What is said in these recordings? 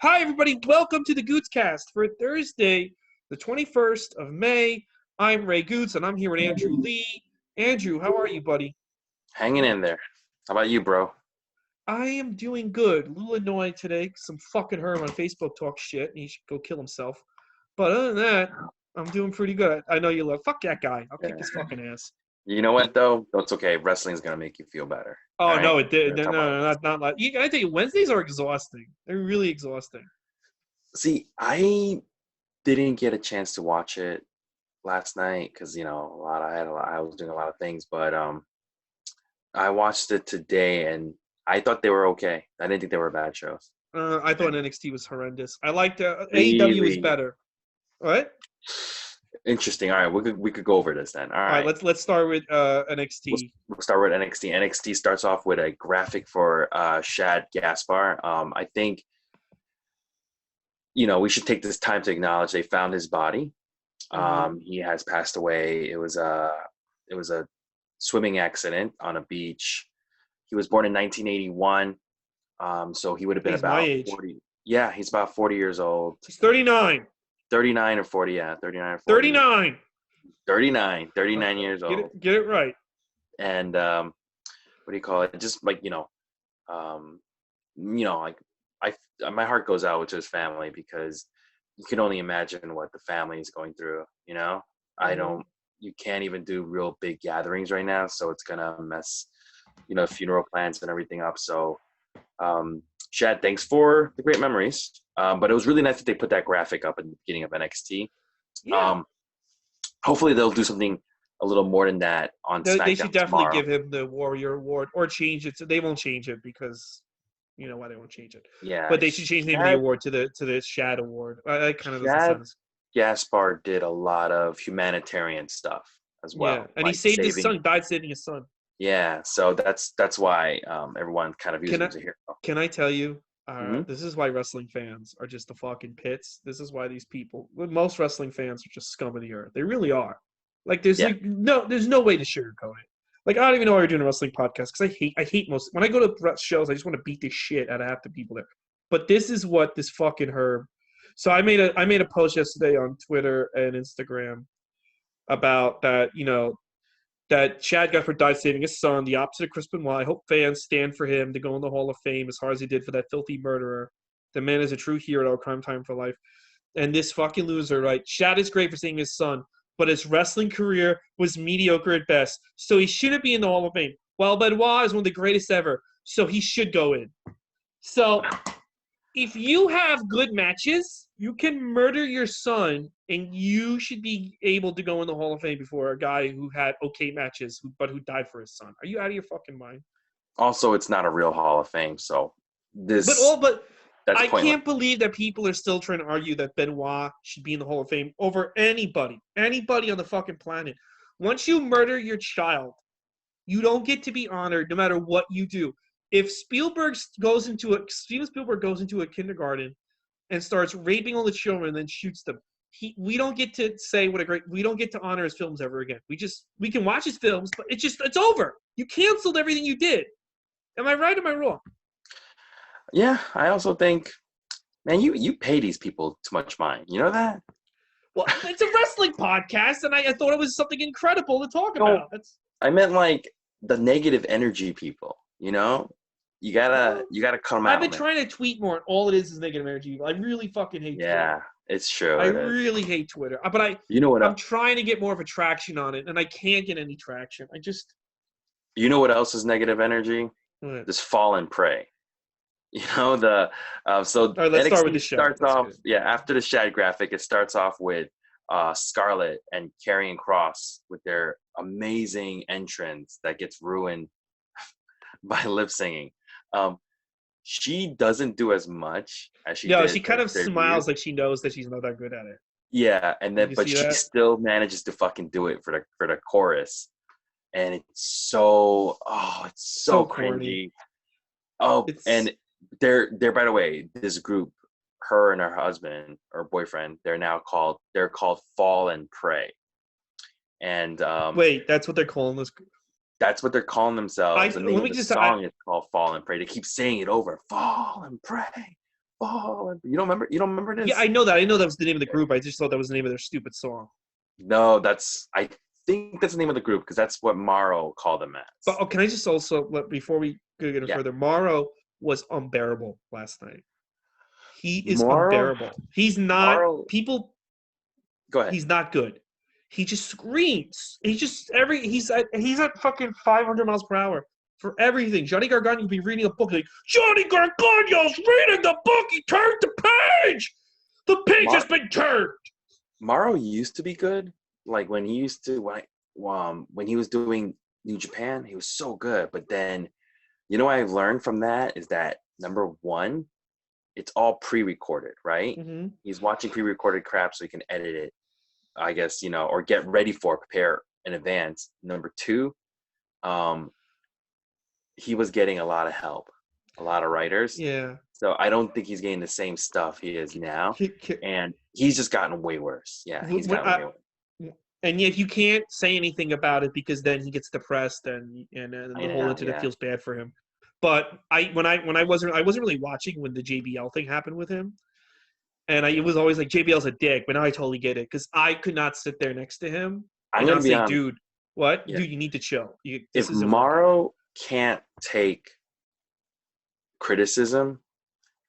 Hi, everybody. Welcome to the Gootz cast for Thursday, the 21st of May. I'm Ray Gootz, and I'm here with Andrew Lee. Andrew, how are you, buddy? Hanging in there. How about you, bro? I am doing good. A little annoyed today. Some fucking herm on Facebook talks shit, and he should go kill himself. But other than that, I'm doing pretty good. I know you love. Fuck that guy. I'll kick Yeah. his fucking ass. You know what, though? That's okay. Wrestling's going to make you feel better. All Oh, right? no, it did. We're No, gonna talk about no, it. not like. I tell you, Wednesdays are exhausting. They're really exhausting. See, I didn't get a chance to watch it last night because, I was doing a lot of things, but I watched it today and I thought they were okay. I didn't think they were bad shows. I thought NXT was horrendous. I liked AEW was Really better. What? interesting. All right, we could go over this then. All All right, right. let's start with We'll, NXT. we'll start with NXT. NXT starts off with a graphic for Shad Gaspar. I think we should take this time to acknowledge they found his body. He has passed away. It was a swimming accident on a beach. He was born in 1981. So he would have been He's my about age. 40. Yeah, he's about 40 years old. He's 39. 39 or 40. Yeah, 39 or 40. 39. 39 years old. Get it right. And what do you call it? Just like like my heart goes out to his family because you can only imagine what the family is going through. You can't even do real big gatherings right now, so it's gonna mess funeral plans and everything up. So Shad, thanks for the great memories, but it was really nice that they put that graphic up at the beginning of NXT. Yeah. Hopefully they'll do something a little more than that on SmackDown They should definitely tomorrow. give him the Warrior Award or change it. They won't change it because you know why they won't change it. Yeah, But they should change the name of the award to the Shad Award. That kind of doesn't Shad sound. Gaspar did a lot of humanitarian stuff as Yeah, well, and he like saved his saving. son. Died saving his son. Yeah, so that's why everyone kind of views Can him I as a hero. can I tell you? Hmm. This is why wrestling fans are just the fucking pits. This is why these people, most wrestling fans, are just scum of the earth. They really are. Like, there's Yeah, there's no way to sugarcoat it. Like, I don't even know why you're doing a wrestling podcast because I hate most. When I go to shows, I just want to beat the shit out of half the people there. But this is what this fucking Herb. So I made a post yesterday on Twitter and Instagram about that. That Chad Gaspar died saving his son, the opposite of Chris Benoit. I hope fans stand for him to go in the Hall of Fame as hard as he did for that filthy murderer. The man is a true hero, crime time for life. And this fucking loser, right? Chad is great for saving his son, but his wrestling career was mediocre at best. So he shouldn't be in the Hall of Fame. While Benoit is one of the greatest ever, so he should go in. So if you have good matches, you can murder your son, and you should be able to go in the Hall of Fame before a guy who had okay matches, but who died for his son. Are you out of your fucking mind? also it's not a real Hall of Fame, so But that's I pointless. can't believe that people are still trying to argue that Benoit should be in the Hall of Fame over anybody on the fucking planet. Once you murder your child, you don't get to be honored no matter what you do. If Steven Spielberg goes into a kindergarten and starts raping all the children and then shoots them, we don't get to say we don't get to honor his films ever again. We can watch his films, but it's over. You canceled everything you did. Am I right? Am I wrong? Yeah, I also think, man, you pay these people too much mind. You know that? Well, it's a wrestling podcast, and I thought it was something incredible to talk No, about. I meant like the negative energy people. You gotta cut them I've out, been man. trying to tweet more, and all it is negative energy. I really fucking hate Twitter. Yeah, it's true. I It is. really hate Twitter. But You know what? I'm trying to get more of a traction on it, and I can't get any traction. You know what else is negative energy? All This fall and pray. The so right, let's start with NXT the show. starts That's off. good. Yeah, after the Shad graphic, it starts off with Scarlett and Karrion Kross with their amazing entrance that gets ruined by lip singing. She doesn't do as much as she Yeah, did she kind her of debut. smiles like she knows that she's not that good at it. Yeah, and then You but see she that? still manages to fucking do it for the chorus, and it's so So corny. cringy. Oh, It's and they're by the way, this group, her and her husband or boyfriend, they're called Fall and Pray, and wait, that's what they're calling this. that's what they're calling themselves. The name Let me of the just. song is called Fall and Pray. They keep saying it over, Fall and Pray, fall. You don't remember? You don't remember this? Yeah, I know that. I know that was the name of the group. I just thought that was the name of their stupid song. No, I think that's the name of the group because that's what Morrow called them as. But can I just also before we go any Yeah. further, Morrow was unbearable last night. He is Morrow, unbearable. He's not Morrow, people. go ahead. He's not good. He just screams. He's at fucking 500 miles per hour for everything. Johnny Gargano would be reading a book like Johnny Gargano's reading the book. He turned the page. The page has been turned. Morrow used to be good. Like when he used to when he was doing New Japan, he was so good. But then, you know what I've learned from that is that number one, it's all pre-recorded, right? Mm-hmm. He's watching pre-recorded crap so he can edit it, I guess, or get ready for it, prepare in advance. Number two, he was getting a lot of help, a lot of writers. Yeah. So I don't think he's getting the same stuff he is now. And he's just gotten way worse. Yeah, he's gotten way worse. And yet you can't say anything about it because then he gets depressed and the whole internet feels bad for him. But I wasn't really watching when the JBL thing happened with him, and it was always like JBL's a dick. But now I totally get it because I could not sit there next to him and not say, dude, what? Yeah. Dude, you need to chill. If Morrow can't take criticism,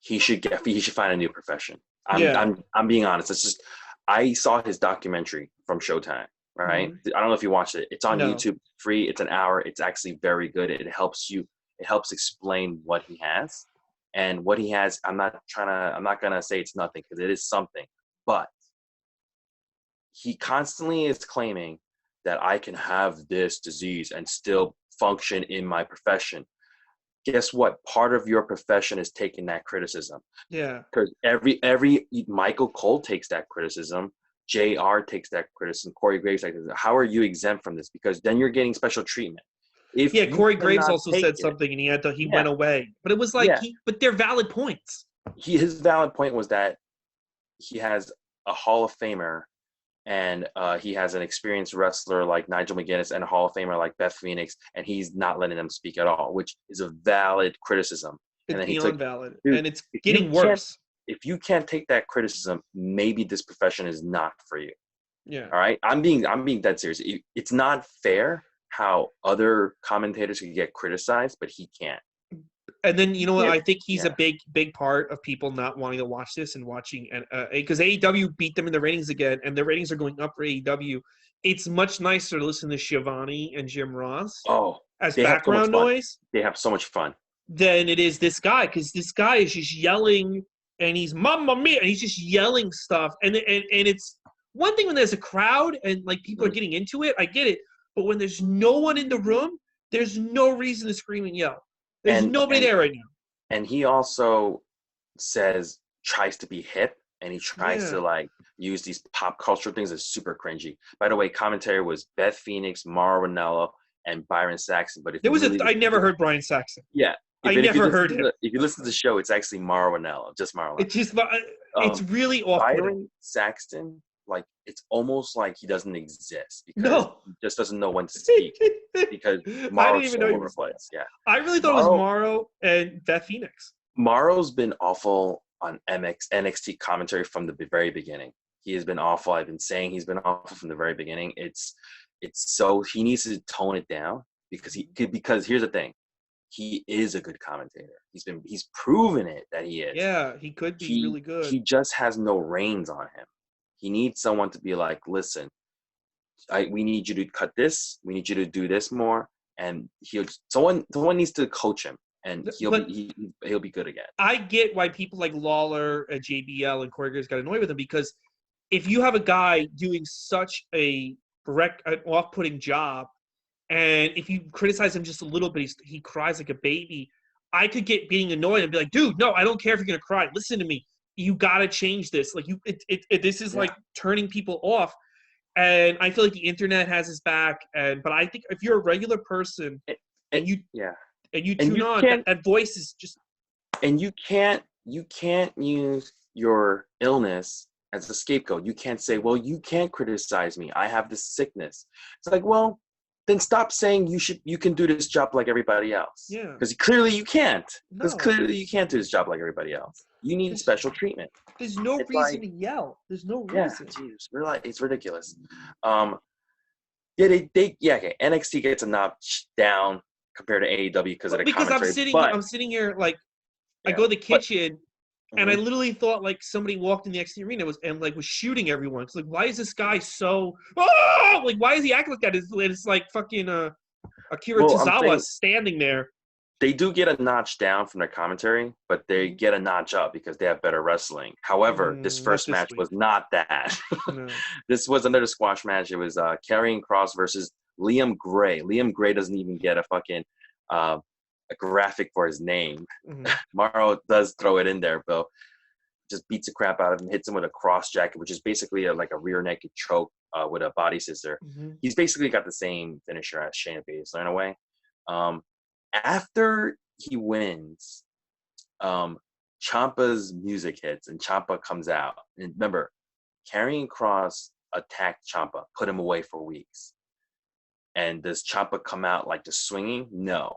he should find a new profession. I'm being honest. It's just I saw his documentary from Showtime, right? Mm-hmm. I don't know if you watched it. It's on YouTube, free. It's an hour. It's actually very good. It helps explain what he has. And what he has, I'm not gonna say it's nothing because it is something. But he constantly is claiming that I can have this disease and still function in my profession. Guess what? Part of your profession is taking that criticism. Yeah. Because every Michael Cole takes that criticism. JR takes that criticism. Corey Graves takes that. How are you exempt from this? Because then you're getting special treatment. Corey Graves also said something, and he went away. But it was like, but they're valid points. His valid point was that he has a Hall of Famer, and he has an experienced wrestler like Nigel McGuinness and a Hall of Famer like Beth Phoenix, and he's not letting them speak at all, which is a valid criticism. It's beyond valid, and it's getting worse. If you can't take that criticism, maybe this profession is not for you. Yeah. All right. I'm being dead serious. It's not fair how other commentators can get criticized, but he can't. And then I think he's a big part of people not wanting to watch this and watching, because AEW beat them in the ratings again, and their ratings are going up for AEW. It's much nicer to listen to Shivani and Jim Ross as background noise. They have so much fun. Than it is this guy, because this guy is just yelling, and he's Mamma Mia, and he's just yelling stuff. And it's one thing when there's a crowd and like people are getting into it, I get it. But when there's no one in the room, there's no reason to scream and yell. There's nobody there right now. And he also tries to be hip, and he tries to use these pop culture things that's super cringy. By the way, commentary was Beth Phoenix, Mauro Ranallo, and Byron Saxton. But I never heard Brian Saxton. Yeah. I never heard him. If you listen to the show, it's actually Mauro Ranallo, just Mauro. It's really off-putting. Byron Saxton, it's almost like he doesn't exist because he just doesn't know when to speak because Mauro's so over the place. Yeah, I really thought it was Mauro and Beth Phoenix. Mauro's been awful on NXT commentary from the very beginning. He has been awful. I've been saying he's been awful from the very beginning. It's so he needs to tone it down because here's the thing. He is a good commentator. He's proven it that he is. Yeah, he could be really good. He just has no reins on him. He needs someone to be like, listen, we need you to cut this. We need you to do this more. And someone needs to coach him, and he'll be good again. I get why people like Lawler and JBL and Corey Graves got annoyed with him, because if you have a guy doing such an off-putting job, and if you criticize him just a little bit, he cries like a baby. I could get being annoyed and be like, dude, no, I don't care if you're gonna cry. Listen to me. You gotta change this. This is like turning people off, and I feel like the internet has his back. But I think if you're a regular person and you tune on, that voice is just. And you can't use your illness as a scapegoat. You can't say, well, you can't criticize me. I have this sickness. It's like, well, then stop saying you can do this job like everybody else. Yeah. Because clearly you can't. Because clearly you can't do this job like everybody else. You need special treatment. There's no It's reason like, to yell. There's no yeah, reason. geez, it's ridiculous. Okay. NXT gets a notch down compared to AEW because of the Because commentary, but I'm sitting here like I yeah, go to the but kitchen and I mhm. literally thought like somebody walked in the XT arena was shooting everyone. It's like, why is this guy so like why is he acting like that? It's like fucking Akira Well, I'm Tozawa saying standing there. they do get a notch down from their commentary, but they get a notch up because they have better wrestling. However, this Not first this match week. was not that. No. This was another squash match. It was Karrion Kross versus Liam Gray. Liam Gray doesn't even get a fucking a graphic for his name. Mm-hmm. Morrow does throw it in there, but just beats the crap out of him, hits him with a cross jacket, which is basically like a rear naked choke with a body scissor. Mm-hmm. He's basically got the same finisher as Shayna Baszler in a way. After he wins, Ciampa's music hits and Ciampa comes out. And remember, Karrion Kross attacked Ciampa, put him away for weeks. And does Ciampa come out like just swinging? No.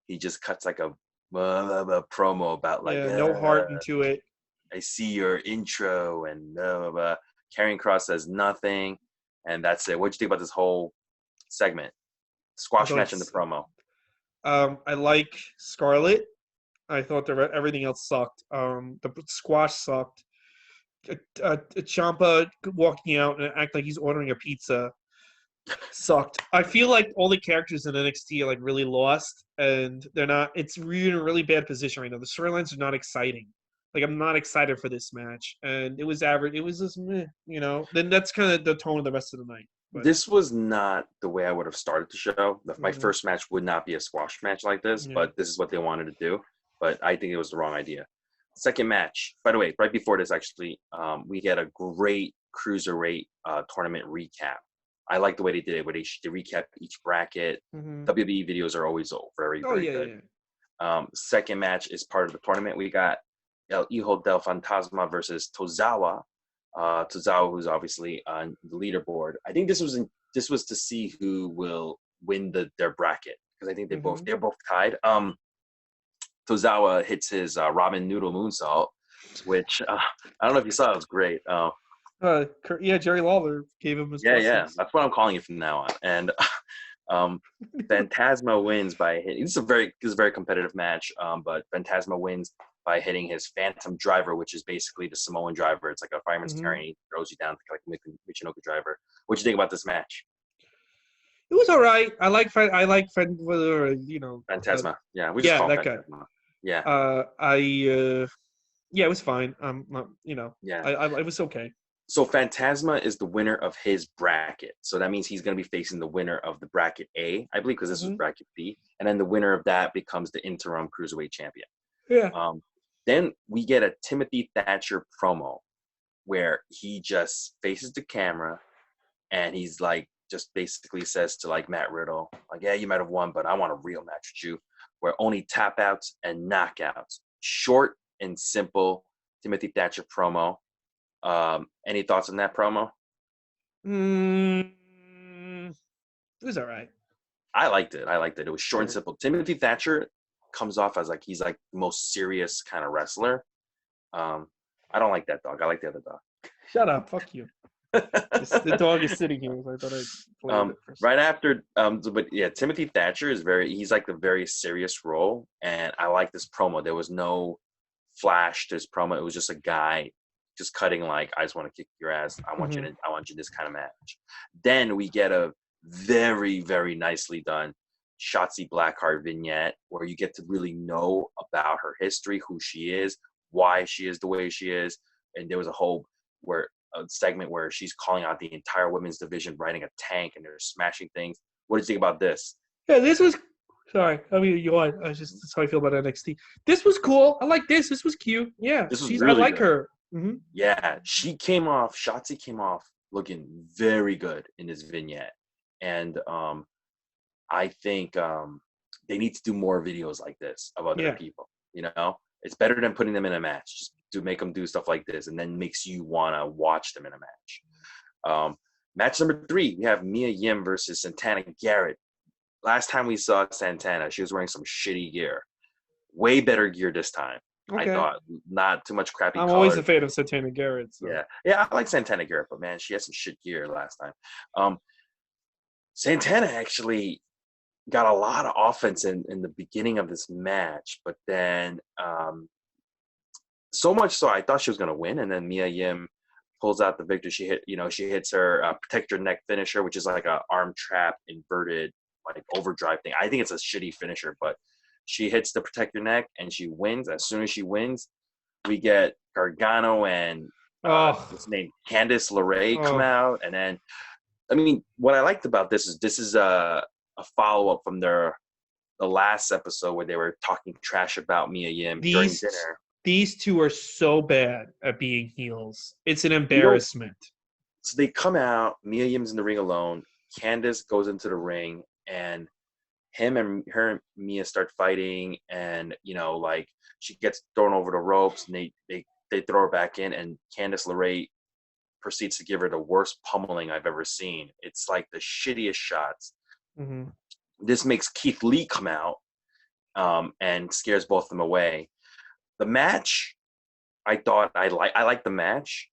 He just cuts like a promo about like, no heart into it. I see your intro and blah, blah, blah. Karrion Kross says nothing, and that's it. What'd you think about this whole segment? Squash match in the promo. I like Scarlett. I thought everything else sucked. The squash sucked. Ciampa walking out and act like he's ordering a pizza sucked. I feel like all the characters in NXT are like really lost, and they're not. It's really in a really bad position right now. The storylines are not exciting. Like I'm not excited for this match, and it was average. It was just meh, Then that's kind of the tone of the rest of the night. But, this was not the way I would have started the show. My first match would not be a squash match like this, but this is what they wanted to do. But I think it was the wrong idea. Second match, by the way, right before this, actually, we get a great cruiserweight tournament recap. I like the way they did it, where they recap each bracket. WWE videos are always very good. Yeah. Second match is part of the tournament. We got El Hijo del Fantasma versus Tozawa. Tozawa, who's obviously on the leaderboard. I think this was to see who will win their bracket, because I think they're both tied. Tozawa hits his Robin Noodle moonsault, which I don't know if you saw. It was great. Jerry Lawler gave him his blessings. That's what I'm calling it from now on. And Phantasma wins by hitting. This is a very competitive match. But Phantasma wins by hitting his Phantom Driver, which is basically the Samoan driver. It's like a fireman's carry. He throws you down like Michinoku driver. What do you think about this match? It was all right. I like Phantasma. We just call that Phantasma. Guy. Yeah. It was fine. It was okay. So Phantasma is the winner of his bracket. So that means he's going to be facing the winner of the bracket A, I believe, because this was bracket B. And then the winner of that becomes the interim cruiserweight champion. Yeah. Then we get a Timothy Thatcher promo where he just faces the camera and he's like, just basically says to like Matt Riddle, like, yeah, you might have won, but I want a real match with you, where only tap outs and knockouts. Short and simple Timothy Thatcher promo. Any thoughts on that promo? It was all right. I liked it. It was short and simple. Timothy Thatcher comes off as like he's like the most serious kind of wrestler. I don't like that dog. I like the other dog. Shut up. Fuck you. The dog is sitting here. So I thought I'd play with it right after, but yeah, Timothy Thatcher he's like the very serious role, and I like this promo. There was no flash to this promo. It was just a guy just cutting like, I just want to kick your ass. I want you this kind of match. Then we get a very, very nicely done Shotzi Blackheart vignette where you get to really know about her history, who she is, why she is the way she is, and there was a segment where she's calling out the entire women's division, riding a tank, and they're smashing things. What did you think about this? Yeah, this was. Sorry, I mean, that's how I feel about NXT. This was cool. I like this. This was cute. Yeah, this was really I like good. her. Yeah, Shotzi came off looking very good in this vignette, and I think they need to do more videos like this of other people. It's better than putting them in a match. Just to make them do stuff like this, and then makes you want to watch them in a match. Match number 3, we have Mia Yim versus Santana Garrett. Last time we saw Santana, she was wearing some shitty gear. Way better gear this time. I Okay. thought not too much crappy I'm always a colors. fan of Santana Garrett. So. Yeah, I like Santana Garrett, but man, she had some shit gear last time. Santana actually got a lot of offense in the beginning of this match, but then so much so I thought she was gonna win, and then Mia Yim pulls out the victory. She hits her protect your neck finisher, which is like a arm trap inverted like overdrive thing. I think it's a shitty finisher, but she hits the protect your neck and she wins. As soon as she wins, we get Gargano and what's Oh, her name, Candice LeRae come oh. out, and then I mean, what I liked about this is a follow up from the last episode where they were talking trash about Mia Yim during These dinner. these two are so bad at being heels. It's an You don't. embarrassment. So they come out. Mia Yim's in the ring alone. Candice goes into the ring, and her and Mia start fighting, and like she gets thrown over the ropes, and they throw her back in, and Candice LeRae proceeds to give her the worst pummeling I've ever seen. It's like the shittiest shots. Mm-hmm. This makes Keith Lee come out and scares both of them away. The match, I thought I like the match.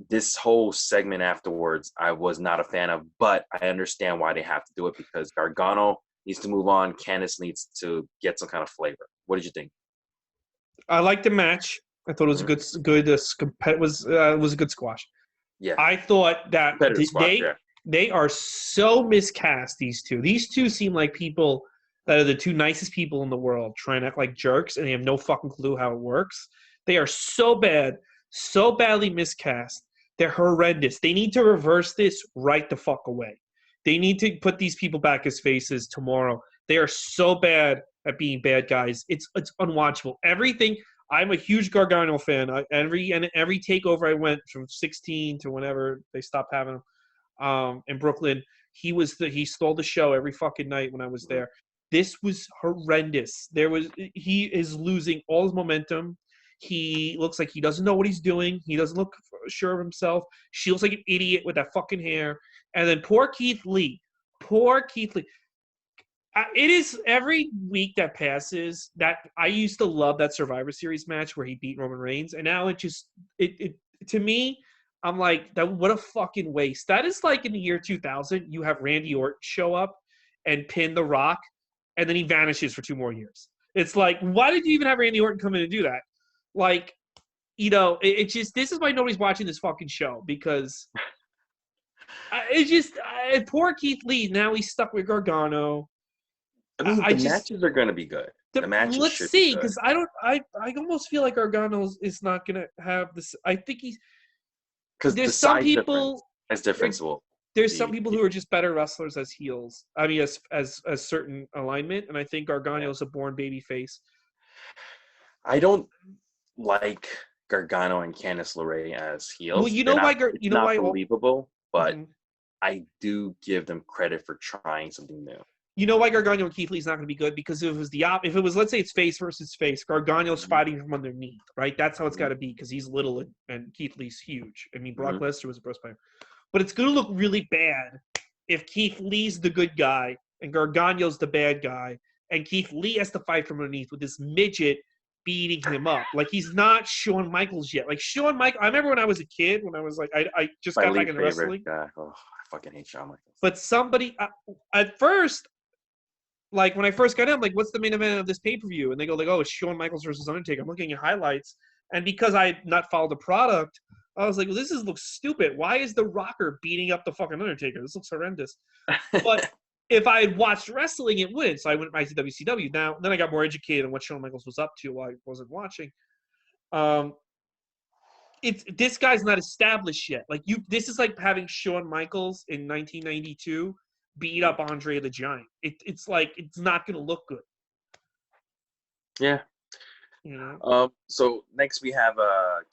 This whole segment afterwards, I was not a fan of, but I understand why they have to do it because Gargano needs to move on. Candice needs to get some kind of flavor. What did you think? I liked the match. I thought it was Mm-hmm. was a good squash. Yeah, I thought that competitive squash. Yeah, they are so miscast. These two. These two seem like people that are the two nicest people in the world, trying to act like jerks, and they have no fucking clue how it works. They are so bad, so badly miscast. They're horrendous. They need to reverse this right the fuck away. They need to put these people back as faces tomorrow. They are so bad at being bad guys. It's unwatchable. Everything. I'm a huge Gargano fan. Every takeover I went from 16 to whenever they stopped having him in Brooklyn, he stole the show every fucking night when I was there. This was horrendous. He is losing all his momentum. He looks like he doesn't know what he's doing. He doesn't look sure of himself. She looks like an idiot with that fucking hair. And then poor Keith Lee. Poor Keith Lee. It is every week that passes that I used to love that Survivor Series match where he beat Roman Reigns, and now it to me, I'm like, that what a fucking waste. That is like in the year 2000, you have Randy Orton show up and pin The Rock, and then he vanishes for 2 more years. It's like, why did you even have Randy Orton come in and do that? Like, it just this is why nobody's watching this fucking show because it's just poor Keith Lee. Now he's stuck with Gargano. I mean I the just matches are going to be good. The matches let's should be see good because I almost feel like Gargano is not gonna have this. I think because the there's some size difference people is difference will there's some be. people who are just better wrestlers as heels. I mean as certain alignment, and I think Yeah. Gargano's a born baby face. I don't like Gargano and Candice LeRae as Well, heels. They're not. It's you know not why believable, but mhm. I do give them credit for trying something new. You know why Gargano and Keith Lee's not going to be good because if it was if it was let's say it's face versus face, Gargano's Mm-hmm. fighting from underneath, right? That's how it's Mm-hmm. got to be because he's little and Keith Lee's huge. I mean, Brock Mm-hmm. Lesnar was a breast player. But it's going to look really bad if Keith Lee's the good guy and Gargano's the bad guy, and Keith Lee has to fight from underneath with this midget beating him up. Like he's not Shawn Michaels yet. Like Shawn Michaels, I remember when I was a kid, when I was like, I just My got back least into favorite wrestling. guy. Oh, I fucking hate Shawn Michaels. But somebody, at first, like when I first got in, I'm like, what's the main event of this pay-per-view? And they go like, oh, it's Shawn Michaels versus Undertaker. I'm looking at highlights. And because I had not followed the product, I was like, well, looks stupid. Why is the Rocker beating up the fucking Undertaker? This looks horrendous. But if I had watched wrestling, it would. So I went back to WCW. Then I got more educated on what Shawn Michaels was up to while I wasn't watching. This guy's not established yet. Like this is like having Shawn Michaels in 1992 beat up Andre the Giant. It's like it's not going to look good. Yeah. You know. So next we have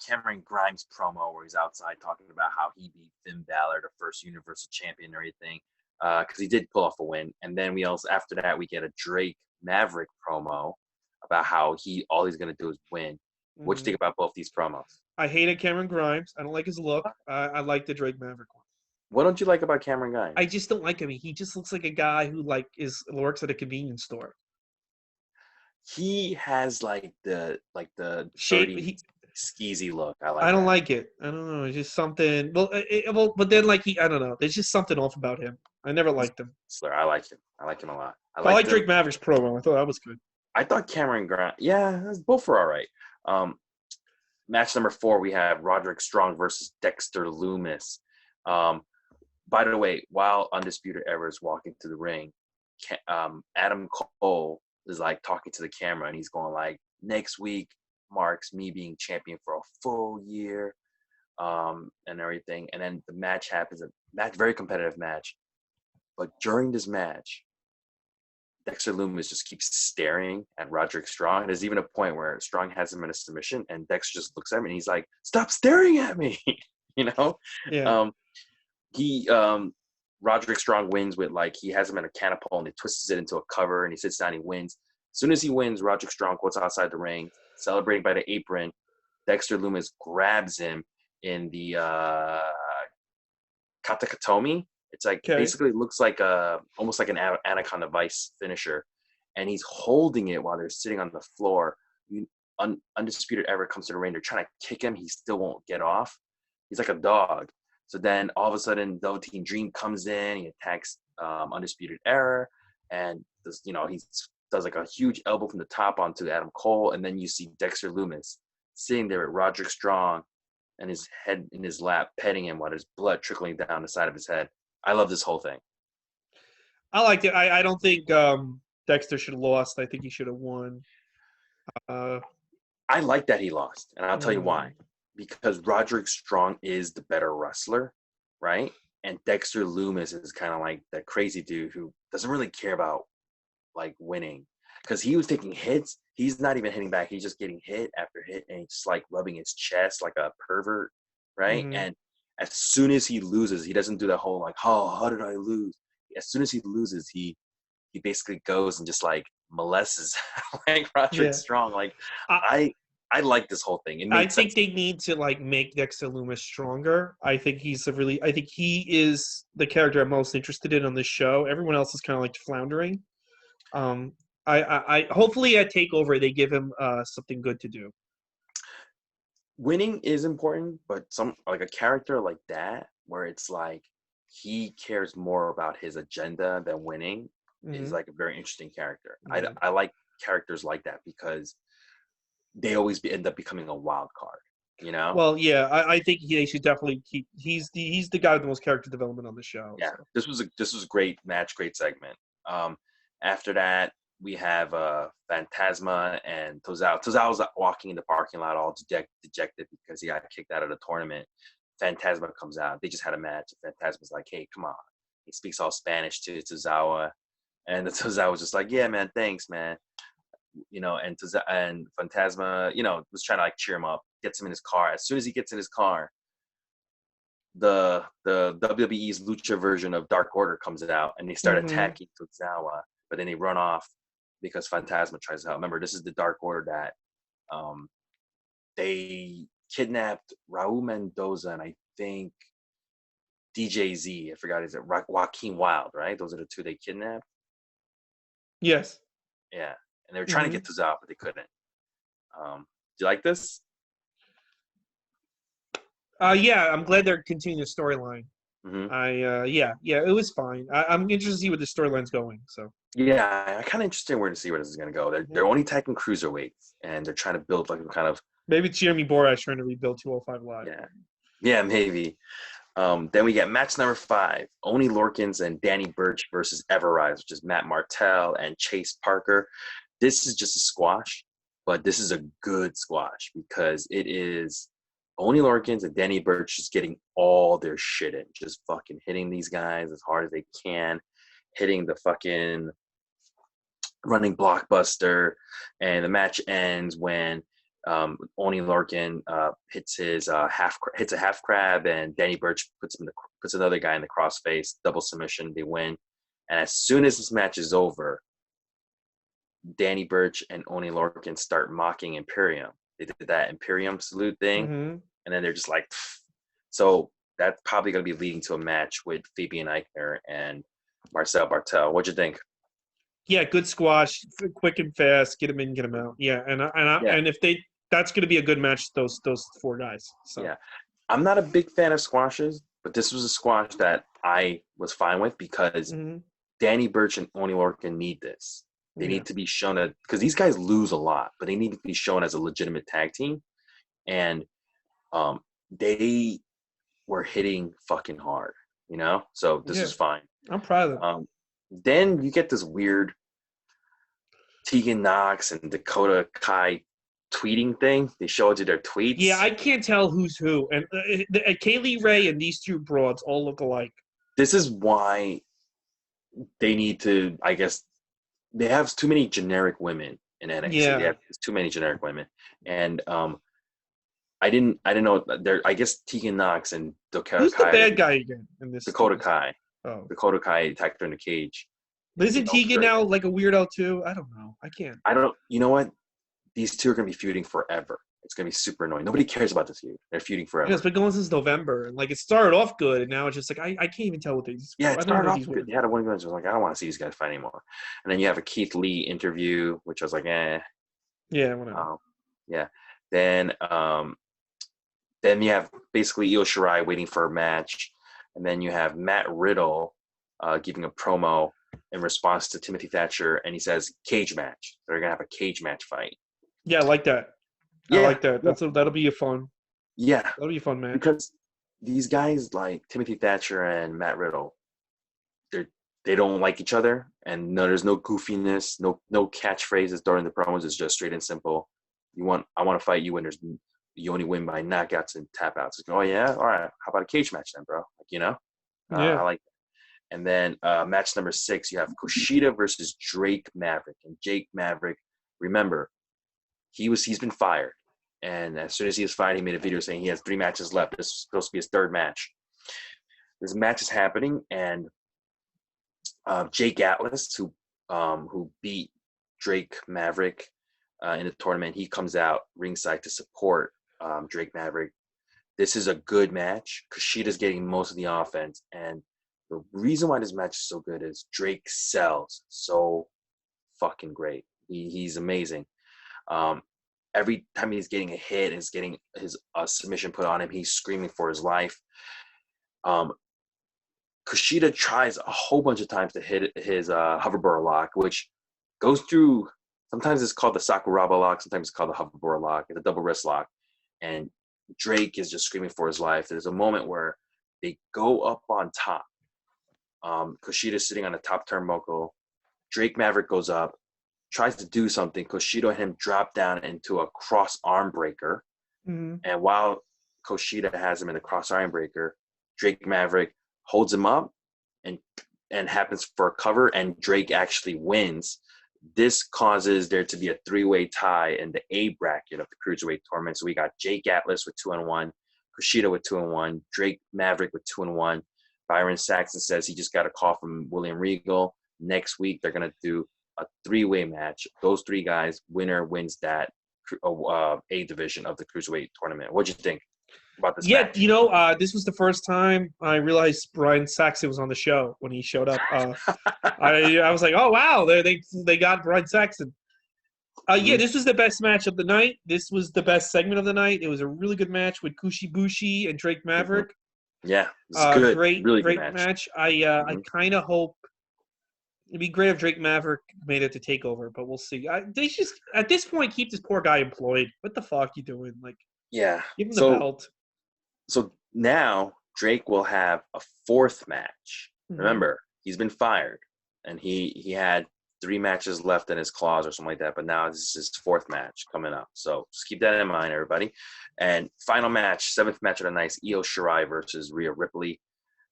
Cameron Grimes promo where he's outside talking about how he beat Finn Balor, the first Universal Champion, and everything, because he did pull off a win. And then we also after that we get a Drake Maverick promo about how all he's gonna do is win. What you think about both these promos? I hated Cameron Grimes. I don't like his look. I like the Drake Maverick one. What don't you like about Cameron Grimes? I just don't like him. He just looks like a guy who works at a convenience store. He has like the Shape. dirty skeezy look. I I like don't that. like it. I don't know. It's just something. Well, but then like I don't know. There's just something off about him. I never He's liked him. Slur. I like him. I like him a lot. I But I liked like him. Drake Maverick's promo. I thought that was good. I thought Cameron Grant. Yeah, both were all right. Match number 4, we have Roderick Strong versus Dexter Loomis. Um, by the way, while Undisputed Era is walking to the ring, Adam Cole is like talking to the camera, and he's going like, "Next week marks me being champion for a full year, and everything." And then the match happens, a very competitive match. But during this match, Dexter Loomis just keeps staring at Roderick Strong. There's even a point where Strong has him in a submission, and Dexter just looks at him and he's like, "Stop staring at me!" you know. Yeah. Um, he Roderick Strong wins with like he has him in a catapult and he twists it into a cover and he sits down. He wins. As soon as he wins, Roderick Strong goes outside the ring, celebrating by the apron. Dexter Loomis grabs him in the katakatomi. It's like Okay. basically looks like almost like an Anaconda Vice finisher, and he's holding it while they're sitting on the floor. Undisputed Era comes to the ring. They're trying to kick him. He still won't get off. He's like a dog. So then all of a sudden, Velveteen Dream comes in. He attacks Undisputed Era, and he does like a huge elbow from the top onto Adam Cole, and then you see Dexter Loomis sitting there with Roderick Strong and his head in his lap, petting him while there's blood trickling down the side of his head. I love this whole thing. I liked it. I don't think Dexter should have lost. I think he should have won. Uh, I like that he lost, and I'll tell you mm, why. Because Roderick Strong is the better wrestler, right? And Dexter Loomis is kind of like that crazy dude who doesn't really care about like winning. Because he was taking hits, he's not even hitting back. He's just getting hit after hit, and he's just like rubbing his chest like a pervert, right? mhm. And as soon as he loses, he doesn't do that whole like, "Oh, how did I lose?" As soon as he loses, he basically goes and just like molests like Roderick Yeah. Strong. Like I, I like this whole thing. It I made think sense. they need to like make Dexter Loomis stronger. I think I think he is the character I'm most interested in on this show. Everyone else is kind of like floundering. Um, I hopefully at Takeover they give him something good to do. Winning is important, but some like a character like that where it's like he cares more about his agenda than winning is Hmm. like a very interesting character. Yeah. I like characters like that because they always end up becoming a wild card, you know? Well, yeah, I think they should definitely keep. He's the guy with the most character development on the show. Yeah, So. this was a great match, great segment. After that, we have Phantasma and Tozawa. Tozawa's walking in the parking lot all dejected because he got kicked out of the tournament. Phantasma comes out. They just had a match. Phantasma's like, "Hey, come on." He speaks all Spanish to Tozawa, and the Tozawa's just like, "Yeah, man, thanks, man." And Phantasma, was trying to like cheer him up, gets him in his car. As soon as he gets in his car, the WWE's Lucha version of Dark Order comes out, and they start Hmm. attacking Tozawa, but then they run off because Phantasma tries to help. Remember, this is the Dark Order that they kidnapped Raul Mendoza and I think DJZ. I forgot, is it Joaquin Wild, right? Those are the two they kidnapped. Yes. Yeah, and they were trying to Hmm. get Tozawa, but they couldn't. Do you like this? Yeah, I'm glad they're continuing the storyline. Mm-hmm. Yeah, it was fine. I'm interested to see where the storyline's going. So. Yeah, I kind of interested where to see where this is going to go. Yeah. They're only taking cruiserweights, and they're trying to build like a kind of Maybe it's Jeremy Borash trying to rebuild 205 Live. yeah, maybe. Then we get match number 5, Oni Lorkins and Danny Burch versus Everrise, which is Matt Martell and Chase Parker. This is just a squash, but this is a good squash because it is Oni Lorkins and Danny Burch just getting all their shit in, just fucking hitting these guys as hard as they can, hitting the fucking running blockbuster, and the match ends when Oni Lorcan hits a half crab, and Danny Burch puts another guy in the crossface, double submission. They win, and as soon as this match is over, Danny Burch and Oni Lorcan start mocking Imperium. They did that Imperium salute thing, Hmm. and then they're just like, pfft. So that's probably going to be leading to a match with Fabian Eichner and Marcel Bartel. What'd you think? Yeah, good squash, quick and fast. Get them in, get them out. Yeah, Yeah, and if that's going to be a good match. Those four guys. So yeah. I'm not a big fan of squashes, but this was a squash that I was fine with because hmm Danny Burch and Oni Lorcan need this. They yeah, need to be shown because these guys lose a lot, but they need to be shown as a legitimate tag team. And um, they were hitting fucking hard, you know. So this yeah. is fine. I'm proud of them. Then you get this weird Tegan Knox and Dakota Kai tweeting thing. They show it to their Yeah, tweets. I can't tell who's who, and Kaylee Ray and these two broads all look alike. This is why they need to. I guess they have too many generic women in NXT. They Yeah, have too many generic women, and I didn't know there. I guess Tegan Knox and Dakota who's the Kai are gonna bad be guy again in this? Dakota Kai. Oh, Dakota Kai attacked her in the cage. but You isn't know, Tegan now like a weirdo too? I don't know. I can't. I don't. You know what? These two are gonna be feuding forever. It's gonna be super annoying. Nobody cares about this feud. They're feuding Yeah, forever. it's been going since November, and like it started off good, and now it's just like I can't even tell what these. Yeah, I it don't know started what off these good. women. They had a win. I was like, I don't want to see these guys fight anymore. And then you have a Keith Lee interview, which I was like, eh. Yeah, whatever. Yeah. Then you have basically Io Shirai waiting for a match, and then you have Matt Riddle giving a promo in response to Timothy Thatcher, and he says cage match. They're gonna have a cage match fight. Yeah, I like that. I Yeah, like that. That'll be a fun. yeah, That'll be a fun match. because these guys like Timothy Thatcher and Matt Riddle, they don't like each other, and no, there's no goofiness, no catchphrases during the promos. It's just straight and simple. I want to fight you, and you only win by knockouts and tap outs. It's like, oh yeah, all right. How about a cage match then, bro? Like, Yeah. I like that. And then match number 6, you have Kushida versus Drake Maverick, and Jake Maverick. Remember, he's been fired, and as soon as he was fired, he made a video saying he has 3 matches left. This is supposed to be his 3rd match. This match is happening, and Jake Atlas, who beat Drake Maverick in the tournament, he comes out ringside to support Drake Maverick. This is a good match. Kushida's getting most of the offense, and the reason why this match is so good is Drake sells so fucking great. He's amazing. Every time he's getting a hit, is getting his submission put on him, he's screaming for his life. Kushida tries a whole bunch of times to hit his hoverboard lock, which goes through. Sometimes it's called the Sakuraba lock. Sometimes it's called the hoverboard lock. It's a double wrist lock. And Drake is just screaming for his life. There's a moment where they go up on top. Kushida's sitting on the top turnbuckle. Drake Maverick goes up, tries to do something. Kushida and him drop down into a cross arm breaker. Mm-hmm. And while Kushida has him in the cross arm breaker, Drake Maverick holds him up and happens for a cover, and Drake actually wins. This causes there to be a 3-way tie in the A bracket of the Cruiserweight tournament. So we got Jake Atlas with 2-1, Kushida with 2-1, Drake Maverick with 2-1. Byron Saxton says he just got a call from William Regal. Next week, they're going to do a 3-way match. Those 3 guys, winner wins that A division of the Cruiserweight tournament. What'd you think about this match? This was the first time I realized Brian Saxon was on the show when he showed up. I was like, oh wow, they got Brian Saxon. Yeah, this was the best match of the night. This was the best segment of the night. It was a really good match with Kushi Bushi and Drake Maverick. Yeah, it's good. Great, really great good match. I kind of hope it'd be great if Drake Maverick made it to TakeOver, but we'll see. They just at this point keep this poor guy employed. What the fuck you doing? Like, Yeah. give him the belt. So now Drake will have a 4th match. Mm-hmm. Remember, he's been fired, and he had 3 matches left in his clause or something like that. But now this is his 4th match coming up. So just keep that in mind, everybody. And final match, 7th match of the night, Io Shirai versus Rhea Ripley.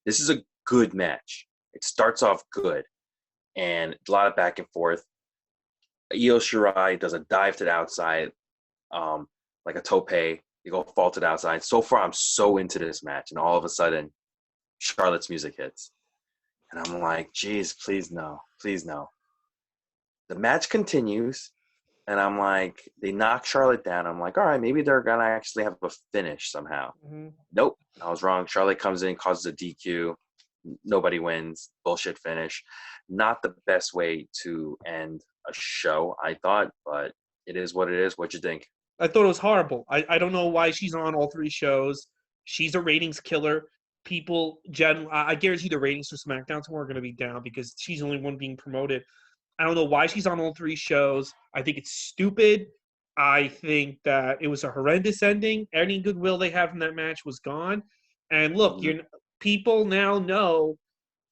This is a good match. It starts off good, and a lot of back and forth. Io Shirai does a dive to the outside, like a tope. They go fall to the outside. So far, I'm so into this match, and all of a sudden, Charlotte's music hits. And I'm like, geez, please no. Please no. The match continues, and I'm like, they knock Charlotte down. I'm like, all right, maybe they're going to actually have a finish somehow. Mm-hmm. Nope, I was wrong. Charlotte comes in, causes a DQ. nobody wins, bullshit finish. Not the best way to end a show, I thought, but it is what it is. What'd you think? I thought it was horrible. I don't know why she's on all 3 shows. She's a ratings killer. I guarantee the ratings for SmackDown tomorrow are going to be down because she's the only one being promoted. I don't know why she's on all 3 shows. I think it's stupid. I think that it was a horrendous ending. Any goodwill they have from that match was gone. And look, people now know